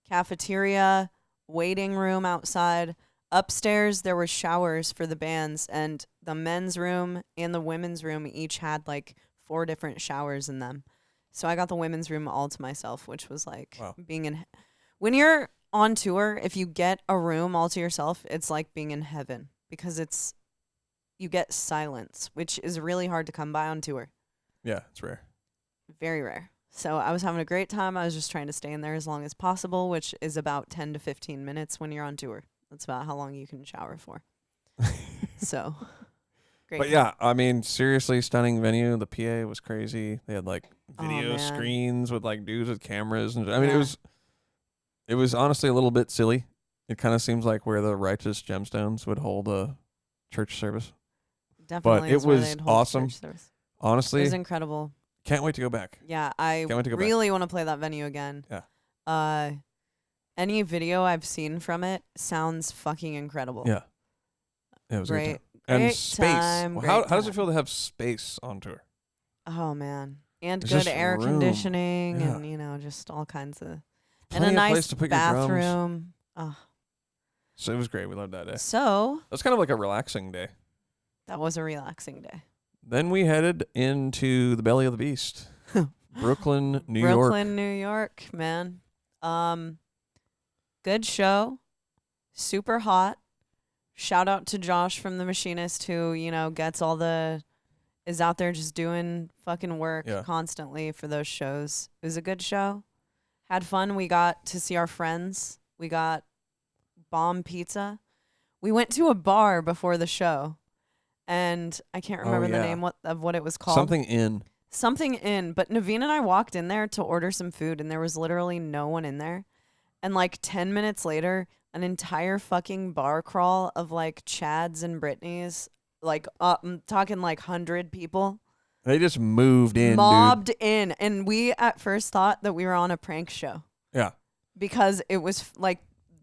cafeteria, waiting room outside. Upstairs there were showers for the bands, and the men's room and the women's room each had like 4 different showers in them. So I got the women's room all to myself, which was like being in... When you're on tour, if you get a room all to yourself, it's like being in heaven because you get silence, which is really hard to come by on tour. Yeah, it's rare. Very rare. So I was having a great time. I was just trying to stay in there as long as possible, which is about 10 to 15 minutes when you're on tour. That's about how long you can shower for. So... But yeah, I mean, seriously, stunning venue. The PA was crazy. They had like video screens with like dudes with cameras, and I mean, it was honestly a little bit silly. It kind of seems like where the Righteous Gemstones would hold a church service. Definitely, but it was awesome. Honestly, it was incredible. Can't wait to go back. Yeah, I really want to play that venue again. Yeah. Any video I've seen from it sounds fucking incredible. Yeah. It was great. Great and space. How does it feel to have space on tour? Oh man. And There's good just air room. conditioning Yeah. and, just all kinds of. And Plenty a of place nice to put your drums. bathroom. Oh. So it was great. We loved that day. So, That's kind of like a relaxing day. that was a relaxing day. Then we headed into the belly of the beast. Brooklyn, New York. Brooklyn, New York, man. Good show. Super hot. Shout out to Josh from The Machinist who, is out there just doing fucking work constantly for those shows. It was a good show. Had fun. We got to see our friends. We got bomb pizza. We went to a bar before the show, and I can't remember the name of what it was called. Something in. But Naveen and I walked in there to order some food, and there was literally no one in there. And like 10 minutes later, an entire fucking bar crawl of like Chads and Britneys, like I'm talking like 100 people. They just moved in, mobbed in, and we at first thought that we were on a prank show. Yeah. Because it was like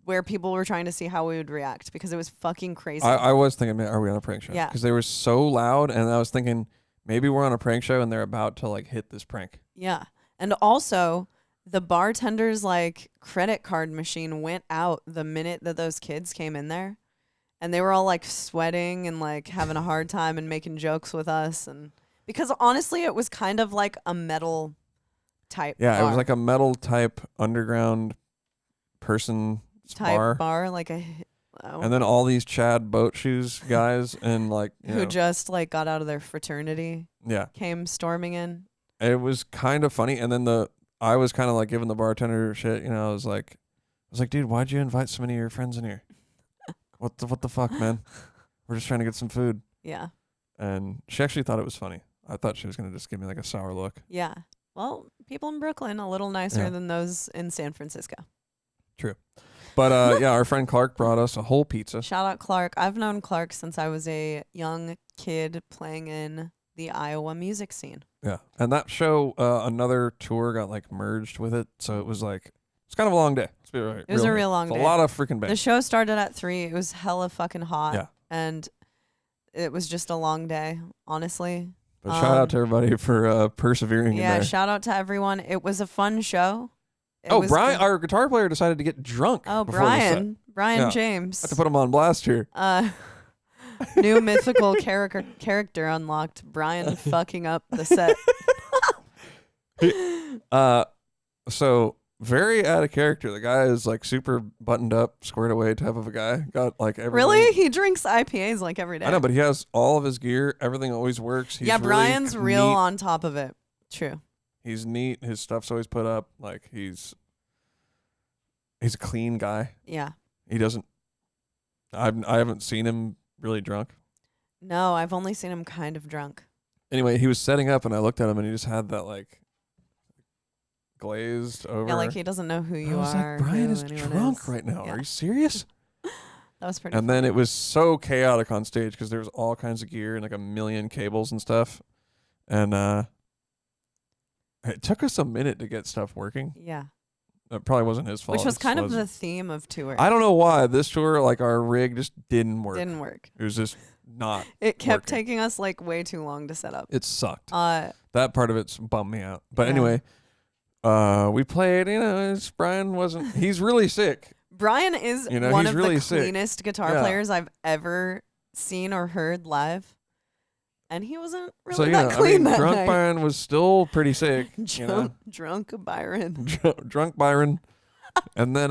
where people were trying to see how we would react because it was fucking crazy. I was thinking, man, are we on a prank show? Yeah. Because they were so loud, and I was thinking maybe we're on a prank show and they're about to like hit this prank. Yeah. And also, the bartender's like credit card machine went out the minute that those kids came in there. And they were all like sweating and like having a hard time and making jokes with us. And because honestly, it was kind of like a metal type bar. It was like a metal type underground person bar. Like a... And then all these Chad boat shoes guys and like... who just like got out of their fraternity. Yeah. Came storming in. It was kind of funny. And then I was kind of like giving the bartender shit. I was like, dude, why'd you invite so many of your friends in here? What the fuck, man? We're just trying to get some food. Yeah. And she actually thought it was funny. I thought she was going to just give me like a sour look. Yeah. Well, people in Brooklyn, a little nicer than those in San Francisco. True. But our friend Clark brought us a whole pizza. Shout out Clark. I've known Clark since I was a young kid playing in the Iowa music scene. Yeah. And that show, another tour got like merged with it. So it was like, it's kind of a long day. Let's be right. It was a real long day. A lot of freaking bands. The show started at 3. It was hella fucking hot. Yeah. And it was just a long day, honestly. But shout out to everybody for persevering in there. Yeah, shout out to everyone. It was a fun show. Brian, our guitar player, decided to get drunk. Oh, Brian James. I have to put him on blast here. New mythical character unlocked. Brian fucking up the set. So very out of character. The guy is like super buttoned up, squared away type of a guy. Got like everything. Really? He drinks IPAs like every day. I know, but he has all of his gear. Everything always works. He's Brian's really real neat. on top of it. True. He's neat. His stuff's always put up. Like he's a clean guy. Yeah. He doesn't. I haven't seen him really drunk. No, I've only seen him kind of drunk. Anyway, he was setting up, and I looked at him, and he just had that like glazed over. Yeah, like he doesn't know who you are. Like, Brian is drunk right now. Yeah. Are you serious? That was pretty. And funny. then it was so chaotic on stage because there was all kinds of gear and like a million cables and stuff, and it took us a minute to get stuff working. Yeah. That probably wasn't his fault. Which was kind of the theme of tour. I don't know why this tour, like our rig just didn't work. It was just not. It kept working. taking us like way too long to set up. It sucked. That part of it's bummed me out. But anyway, we played. Brian wasn't. He's really sick. Brian is one of really the cleanest guitar players I've ever seen or heard live. And he wasn't really that clean that drunk night. Byron was still pretty sick. Drunk Byron. Drunk Byron. And then,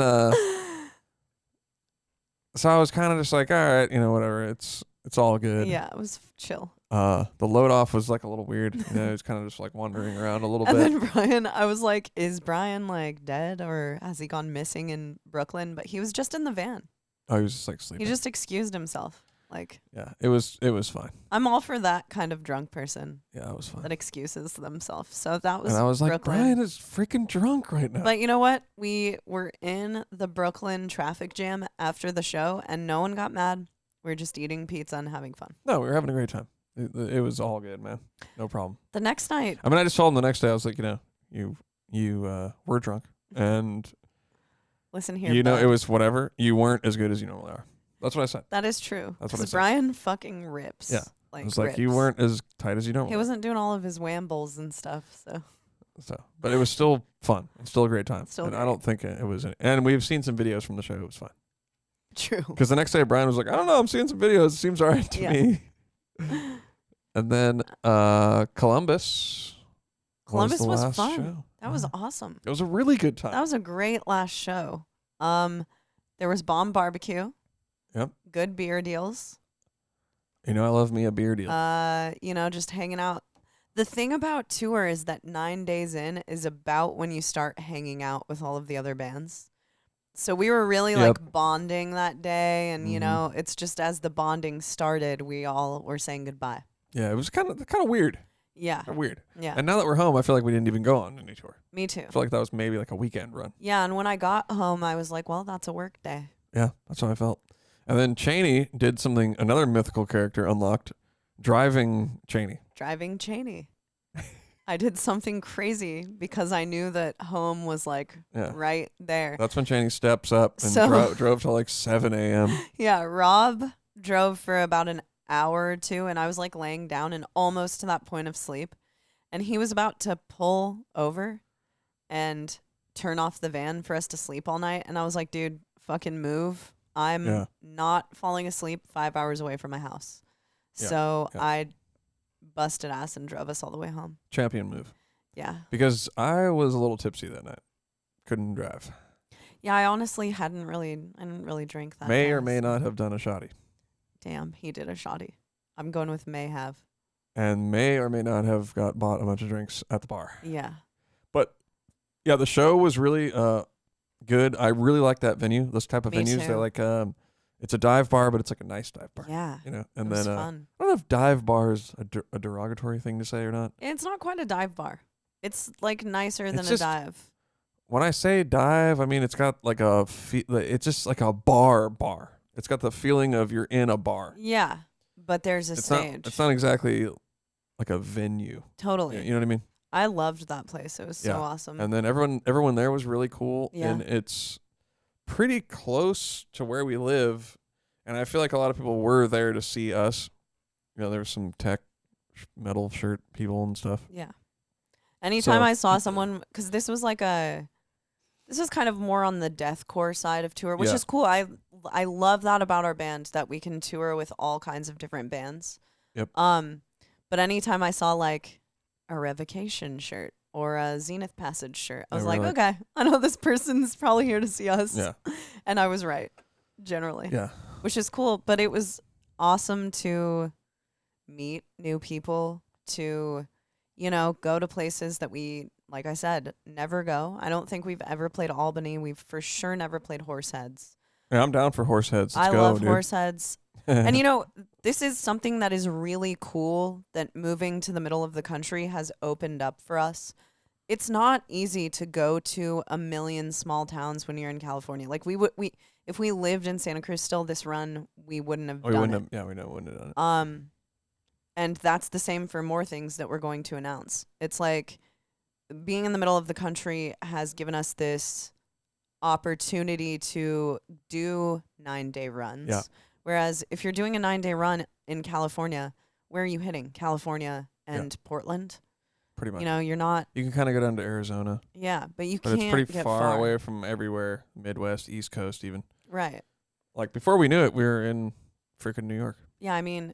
so I was kind of just like, all right, whatever. It's all good. Yeah, it was chill. The load off was like a little weird. He was kind of just like wandering around a little bit. And then Brian, I was like, is Brian like dead or has he gone missing in Brooklyn? But he was just in the van. Oh, he was just like sleeping. He just excused himself. Like, yeah, it was fine. I'm all for that kind of drunk person. Yeah, it was fine. That excuses themselves. So that was. And I was like, Brooklyn. Brian is freaking drunk right now. But you know what? We were in the Brooklyn traffic jam after the show, and no one got mad. We were just eating pizza and having fun. No, we were having a great time. It was all good, man. No problem. The next night. I just told him the next day. I was like, you were drunk, and listen here. It was whatever. You weren't as good as you normally are. That's what I said. That is true. That's what I said. Brian fucking rips. Yeah. like It was like rips. you weren't as tight as you don't. He wasn't doing all of his whambles and stuff. So But it was still fun. It's still a great time. Still and great. I don't think it was. And we've seen some videos from the show. It was fun. true. Because the next day, Brian was like, I don't know. I'm seeing some videos. It seems all right to Yeah. me. And then Columbus. Columbus the was last fun. show. That was awesome. It was a really good time. That was a great last show. There was bomb barbecue. Yep. Good beer deals. You know, I love me a beer deal. Just hanging out. The thing about tour is that 9 days in is about when you start hanging out with all of the other bands. So we were really like bonding that day, and you know, it's just as the bonding started, we all were saying goodbye. Yeah, it was kind of weird. Yeah. Kind of weird. Yeah. And now that we're home, I feel like we didn't even go on any tour. Me too. I feel like that was maybe like a weekend run. Yeah, and when I got home, I was like, well, that's a work day. Yeah, that's how I felt. And then Cheney did something, another mythical character unlocked, driving Cheney. Driving Cheney. I did something crazy because I knew that home was like right there. That's when Cheney steps up and drove till like 7 a.m. Yeah, Rob drove for about an hour or two, and I was like laying down and almost to that point of sleep. And he was about to pull over and turn off the van for us to sleep all night. And I was like, dude, fucking move. I'm not falling asleep 5 hours away from my house. Yeah. So I busted ass and drove us all the way home. Champion move. Yeah. Because I was a little tipsy that night. Couldn't drive. Yeah, I honestly I didn't really drink that. May or fast. may not have done a shoddy. Damn, he did a shoddy. I'm going with may have. And may or may not have bought a bunch of drinks at the bar. Yeah. But yeah, the show was really good. I really like that venue. Those type of Me venues. too. They're like it's a dive bar, but it's like a nice dive bar. Yeah. You know. It And was then fun. I don't know if dive bar is a derogatory thing to say or not. It's not quite a dive bar. It's like nicer than It's a just- dive. When I say dive, I mean it's got like it's just like a bar. It's got the feeling of you're in a bar. Yeah, but there's a It's stage. it's not exactly like a venue. Totally. You know what I mean? I loved that place. It was so Yeah. awesome. And then everyone there was really cool. Yeah. And it's pretty close to where we live. And I feel like a lot of people were there to see us. You know, there was some tech metal shirt people and stuff. Yeah. Anytime So- I saw someone, because this was kind of more on the deathcore side of tour, which Yeah. is cool. I love that about our band, that we can tour with all kinds of different bands. Yep. But anytime I saw like a Revocation shirt or a Zenith Passage shirt, I was They were like, like- okay, I know this person's probably here to see us. Yeah. And I was right, generally. Yeah. Which is cool. But it was awesome to meet new people, to, you know, go to places that we, like I said, never go. I don't think we've ever played Albany. We've for sure never played Horseheads. Yeah, I'm down for Horseheads. Let's I go, love dude. Horseheads. And you know, this is something that is really cool that moving to the middle of the country has opened up for us. It's not easy to go to a million small towns when you're in California. Like if we lived in Santa Cruz still this run, we wouldn't have done it. We wouldn't have done it. And that's the same for more things that we're going to announce. It's like being in the middle of the country has given us this opportunity to do 9-day runs. Yeah. Whereas if you're doing a 9-day run in California, where are you hitting? California and Portland? Pretty much. You know, you're not. You can kind of go down to Arizona. Yeah, but you But can't it's pretty get far away from everywhere. Midwest, East Coast even. Right. Like before we knew it, we were in freaking New York. Yeah, I mean,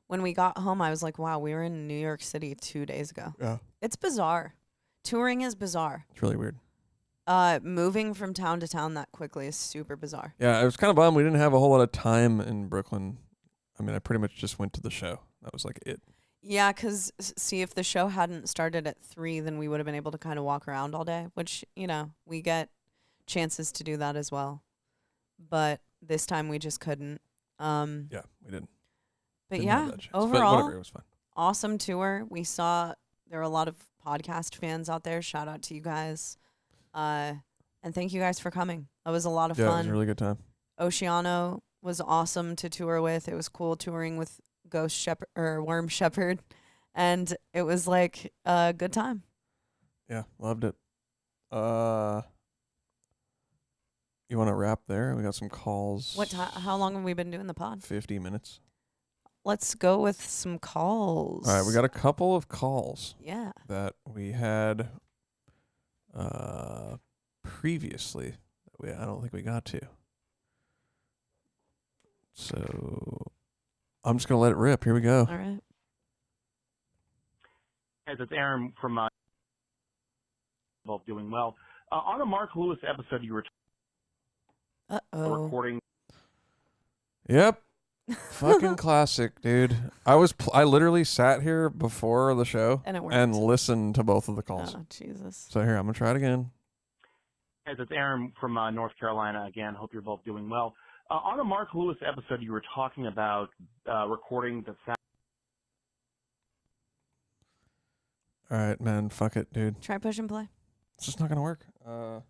when we got home, I was like, wow, we were in New York City 2 days ago. Yeah. It's bizarre. Touring is bizarre. It's really weird. Moving from town to town that quickly is super bizarre. Yeah, I was kind of bummed we didn't have a whole lot of time in Brooklyn. I mean, I pretty much just went to the show. That was like it. Yeah, 'cause see, if the show hadn't started at 3, then we would have been able to kind of walk around all day, which, you know, we get chances to do that as well. But this time we just couldn't. Yeah, we didn't. But Didn't have yeah, that chance. overall, But whatever, it was fun. awesome tour. We saw there were a lot of podcast fans out there. Shout out to you guys. And thank you guys for coming. That was a lot of Yeah, it fun. was a really good time. Oceano was awesome to tour with. It was cool touring with Worm Shepard, and it was like a good time. Yeah, loved it. You want to wrap there? We got some calls. How long have we been doing the pod? 50 minutes. let's go with some calls. All right, we got a couple of calls. Yeah. That we had previously. I don't think we got to. So I'm just gonna let it rip. Here we go. All right. As it's Aaron from both doing well. On a Mark Lewis episode, you were recording. Yep. Fucking classic, dude. I literally sat here before the show And it worked. and listened to both of the calls. Oh, Jesus. So here, I'm gonna try it again. As it's Aaron from North Carolina again. Hope you're both doing well. On a Mark Lewis episode, you were talking about recording the sound. All right, man. Fuck it, dude. Try push and play. It's just not gonna work. Here,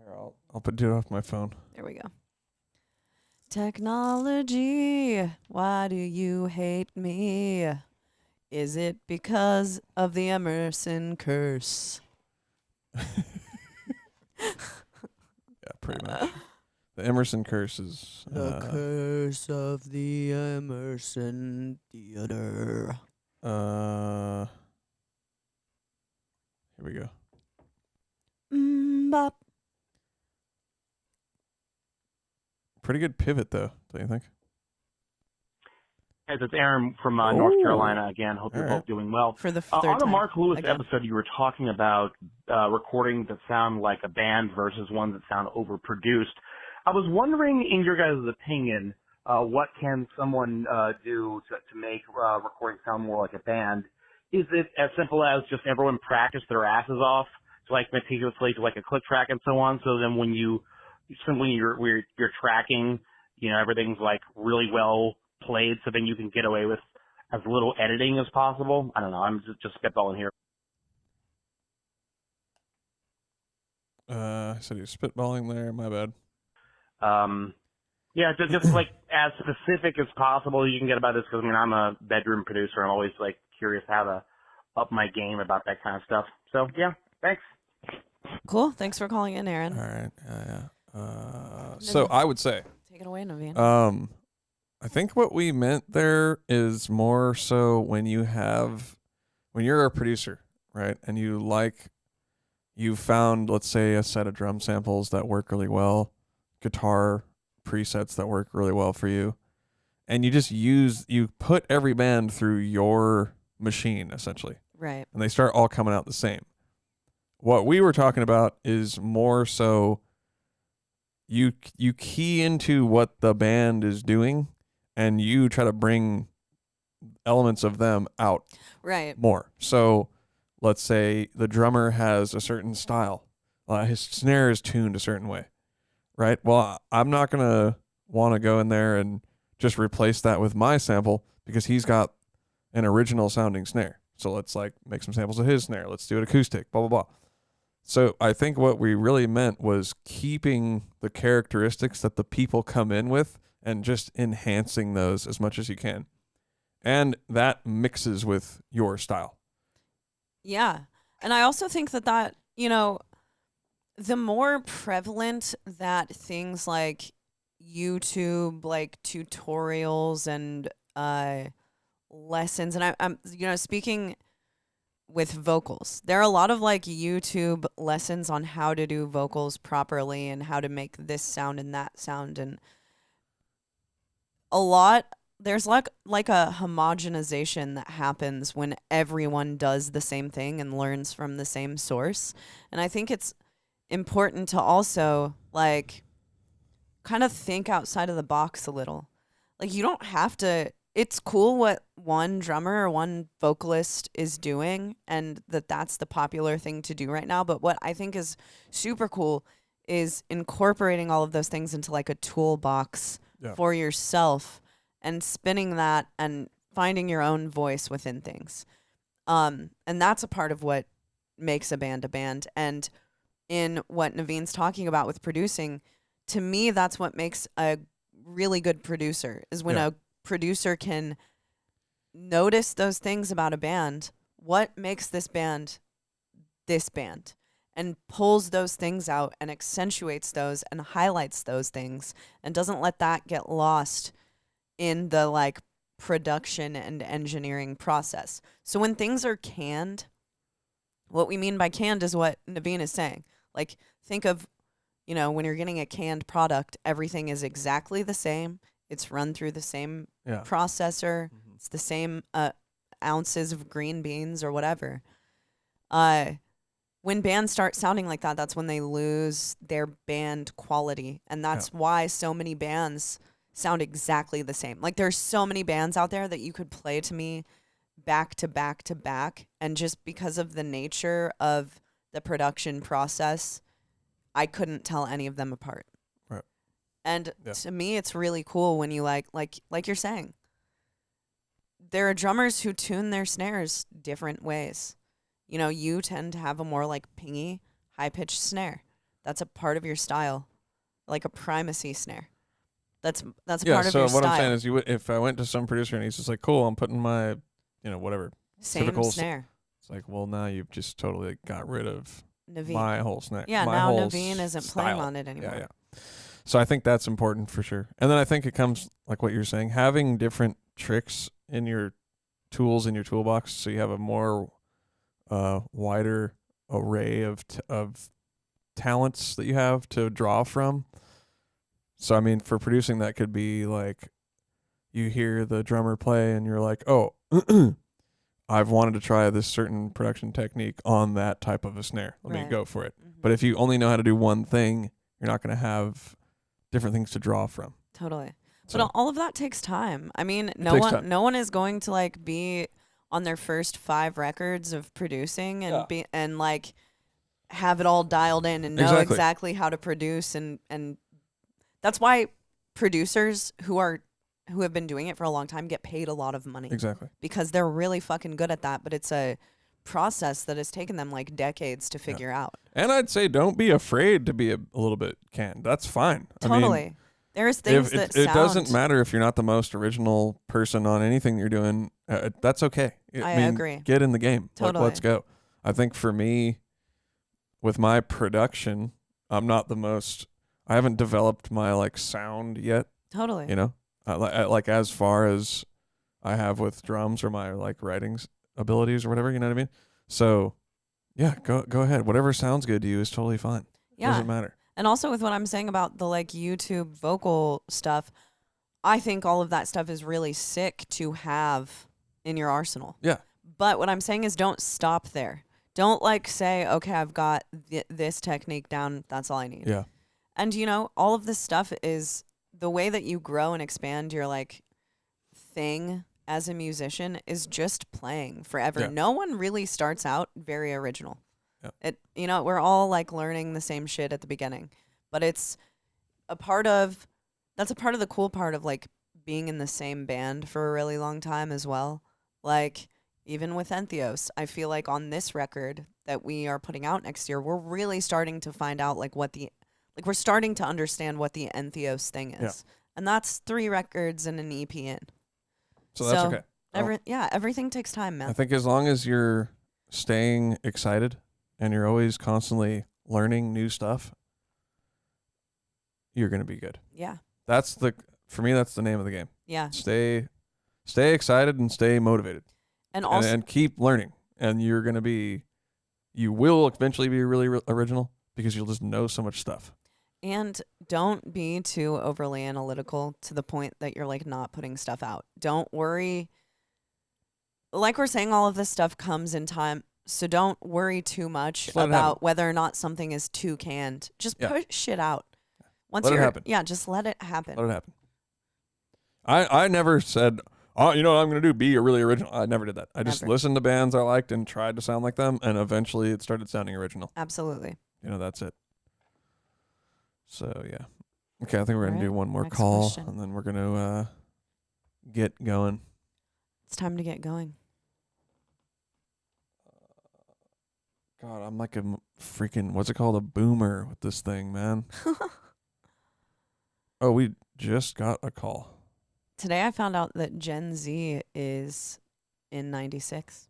I'll do it off my phone. There we go. Technology, why do you hate me? Is it because of the Emerson Curse? Yeah, pretty much. The Emerson Curse is The curse of the Emerson Theater. Here we go. Bop. Pretty good pivot, though, don't you think? As it's Aaron from North Carolina again. Hope you're both doing well. For the third on a time. Mark Lewis Again. episode, you were talking about recording that sound like a band versus ones that sound overproduced. I was wondering, in your guys' opinion, what can someone do to make recording sound more like a band? Is it as simple as just everyone practice their asses off to like meticulously to like a click track and so on? So then when you're tracking, you know, everything's like really well played, so then you can get away with as little editing as possible. I don't know. I'm just spitballing here. I said you're spitballing there. My bad. Yeah, just like as specific as possible you can get about this, because I mean I'm a bedroom producer. I'm always like curious how to up my game about that kind of stuff. So yeah, thanks. Cool. Thanks for calling in, Aaron. All right. Yeah. So I would say, Take it away, Naveen. I think what we meant there is more so when you're a producer, right? And you found, let's say, a set of drum samples that work really well, guitar presets that work really well for you. And you put every band through your machine, essentially. Right. And they start all coming out the same. What we were talking about is more so you key into what the band is doing and you try to bring elements of them out Right. more. So let's say the drummer has a certain style. His snare is tuned a certain way, right? Well, I'm not going to want to go in there and just replace that with my sample because he's got an original sounding snare. So let's like make some samples of his snare. Let's do it acoustic, blah, blah, blah. So I think what we really meant was keeping the characteristics that the people come in with and just enhancing those as much as you can. And that mixes with your style. Yeah. And I also think that, you know, the more prevalent that things like YouTube, like tutorials and lessons, and I'm you know, speaking with vocals, there are a lot of like YouTube lessons on how to do vocals properly and how to make this sound and that sound, and there's like a homogenization that happens when everyone does the same thing and learns from the same source. And I think it's important to also like kind of think outside of the box a little. Like you don't have to, it's cool what one drummer or one vocalist is doing and that's the popular thing to do right now. But what I think is super cool is incorporating all of those things into like a toolbox for yourself and spinning that and finding your own voice within things. And that's a part of what makes a band a band. And in what Naveen's talking about with producing, to me, that's what makes a really good producer, is when a producer can notice those things about a band. What makes this band, and pulls those things out and accentuates those and highlights those things and doesn't let that get lost in the like production and engineering process. So when things are canned, what we mean by canned is what Naveen is saying. Like, think of, you know, when you're getting a canned product, everything is exactly the same. It's run through the same processor. Mm-hmm. It's the same ounces of green beans or whatever. When bands start sounding like that, that's when they lose their band quality. And that's why so many bands sound exactly the same. Like, there's so many bands out there that you could play to me back to back to back. And just because of the nature of the production process, I couldn't tell any of them apart. Right. And to me, it's really cool when you like you're saying, there are drummers who tune their snares different ways. You know, you tend to have a more like pingy, high-pitched snare. That's a part of your style, like a primacy snare. That's part of your style. Yeah, so what I'm saying is, if I went to some producer and he's just like, cool, I'm putting my, you know, whatever. Same typical snare. It's like, well, now you've just totally got rid of Naveen. My whole snare. Yeah, my now whole Naveen isn't style. playing on it anymore. Yeah. So I think that's important for sure. And then I think it comes, like what you're saying, having different tricks in your tools in your toolbox, so you have a more wider array of talents that you have to draw from. So I mean, for producing, that could be like, you hear the drummer play and you're like, oh, I've wanted to try this certain production technique on that type of a snare. Let me go for it. Mm-hmm. But if you only know how to do one thing, you're not going to have different things to draw from. Totally. So, but all of that takes time. I mean, no one is going to like be on their first 5 records of producing and be and like have it all dialed in and know exactly how to produce, and that's why producers who have been doing it for a long time get paid a lot of money. Exactly. Because they're really fucking good at that, but it's a process that has taken them like decades to figure out. And I'd say don't be afraid to be a little bit canned. That's fine. Totally. I mean, there's things that it doesn't matter if you're not the most original person on anything you're doing. That's okay. I agree. Get in the game. Totally. Let's go. I think for me, with my production, I'm not the most. I haven't developed my like sound yet. Totally. You know, like as far as I have with drums or my like writing abilities or whatever. You know what I mean? So, yeah, go ahead. Whatever sounds good to you is totally fine. Yeah. Doesn't matter. And also with what I'm saying about the like YouTube vocal stuff, I think all of that stuff is really sick to have in your arsenal. Yeah. But what I'm saying is don't stop there. Don't like say, okay, I've got this technique down. That's all I need. Yeah. And you know, all of this stuff is the way that you grow and expand your like thing as a musician is just playing forever. Yeah. No one really starts out very original. Yep. We're all like learning the same shit at the beginning, but it's that's a part of the cool part of like being in the same band for a really long time as well. Like even with ENTHEOS, I feel like on this record that we are putting out next year, we're really starting to find out like we're starting to understand what the ENTHEOS thing is. Yeah. And that's 3 records and an EP in. So that's okay. Everything takes time, man. I think as long as you're staying excited and you're always constantly learning new stuff, you're going to be good. Yeah. For me, that's the name of the game. Yeah. Stay excited and stay motivated. And also and keep learning. And you will eventually be really original because you'll just know so much stuff. And don't be too overly analytical to the point that you're like not putting stuff out. Don't worry. Like we're saying, all of this stuff comes in time. So don't worry too much about whether or not something is too canned. Just push shit out. Let it happen. Yeah, just let it happen. Let it happen. I never said, oh, you know what I'm going to do? Be a really original. I never did that. I just listened to bands I liked and tried to sound like them, and eventually it started sounding original. Absolutely. That's it. So, yeah. Okay, I think we're going to do one more call, and then we're going to get going. It's time to get going. God, I'm like a freaking, what's it called? A boomer with this thing, man. Oh, we just got a call. Today I found out that Gen Z is in 96.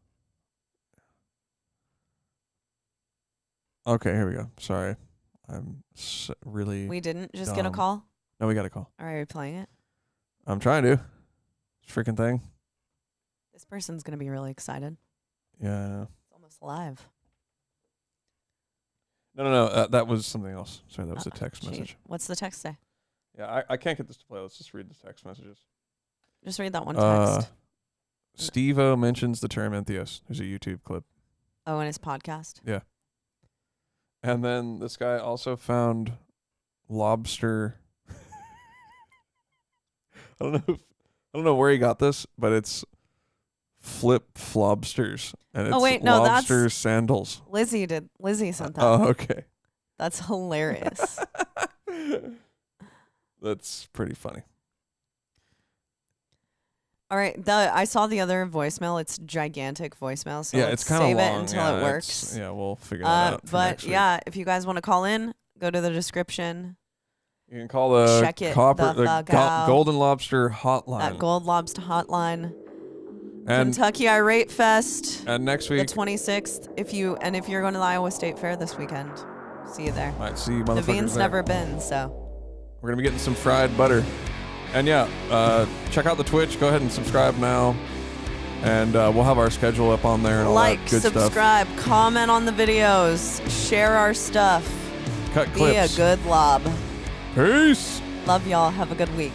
Okay, here we go. Sorry. I'm really We didn't just dumb. get a call? No, we got a call. Are you playing it? I'm trying to. freaking thing. This person's going to be really excited. Yeah. It's almost live. No. That was something else. Sorry, that was a text message. What's the text say? Yeah, I can't get this to play. Let's just read the text messages. Just read that one text. Steve-O mentions the term ENTHEOS. There's a YouTube clip. Oh, in his podcast? Yeah. And then this guy also found lobster. I don't know where he got this, but it's flip flobsters. And it's lobster sandals. Lizzie sent that. Oh, okay. That's hilarious. That's pretty funny. All right, I saw the other voicemail. It's gigantic voicemail, so yeah, let's it's kind of save long. it until it works. Yeah, we'll figure that out. But yeah, if you guys want to call in, go to the description. You can call the Check it the Golden Lobster Hotline. That Gold Lobster Hotline. And Kentucky Irate Fest. And next week, the 26th. If you're going to the Iowa State Fair this weekend, see you there. Might see you motherfuckers Naveen's there. never been, so we're gonna be getting some fried butter. And yeah, check out the Twitch. Go ahead and subscribe now. And we'll have our schedule up on there and all that good subscribe, stuff. comment on the videos, share our stuff. Cut clips. Be a good lob. Peace. Love y'all. Have a good week.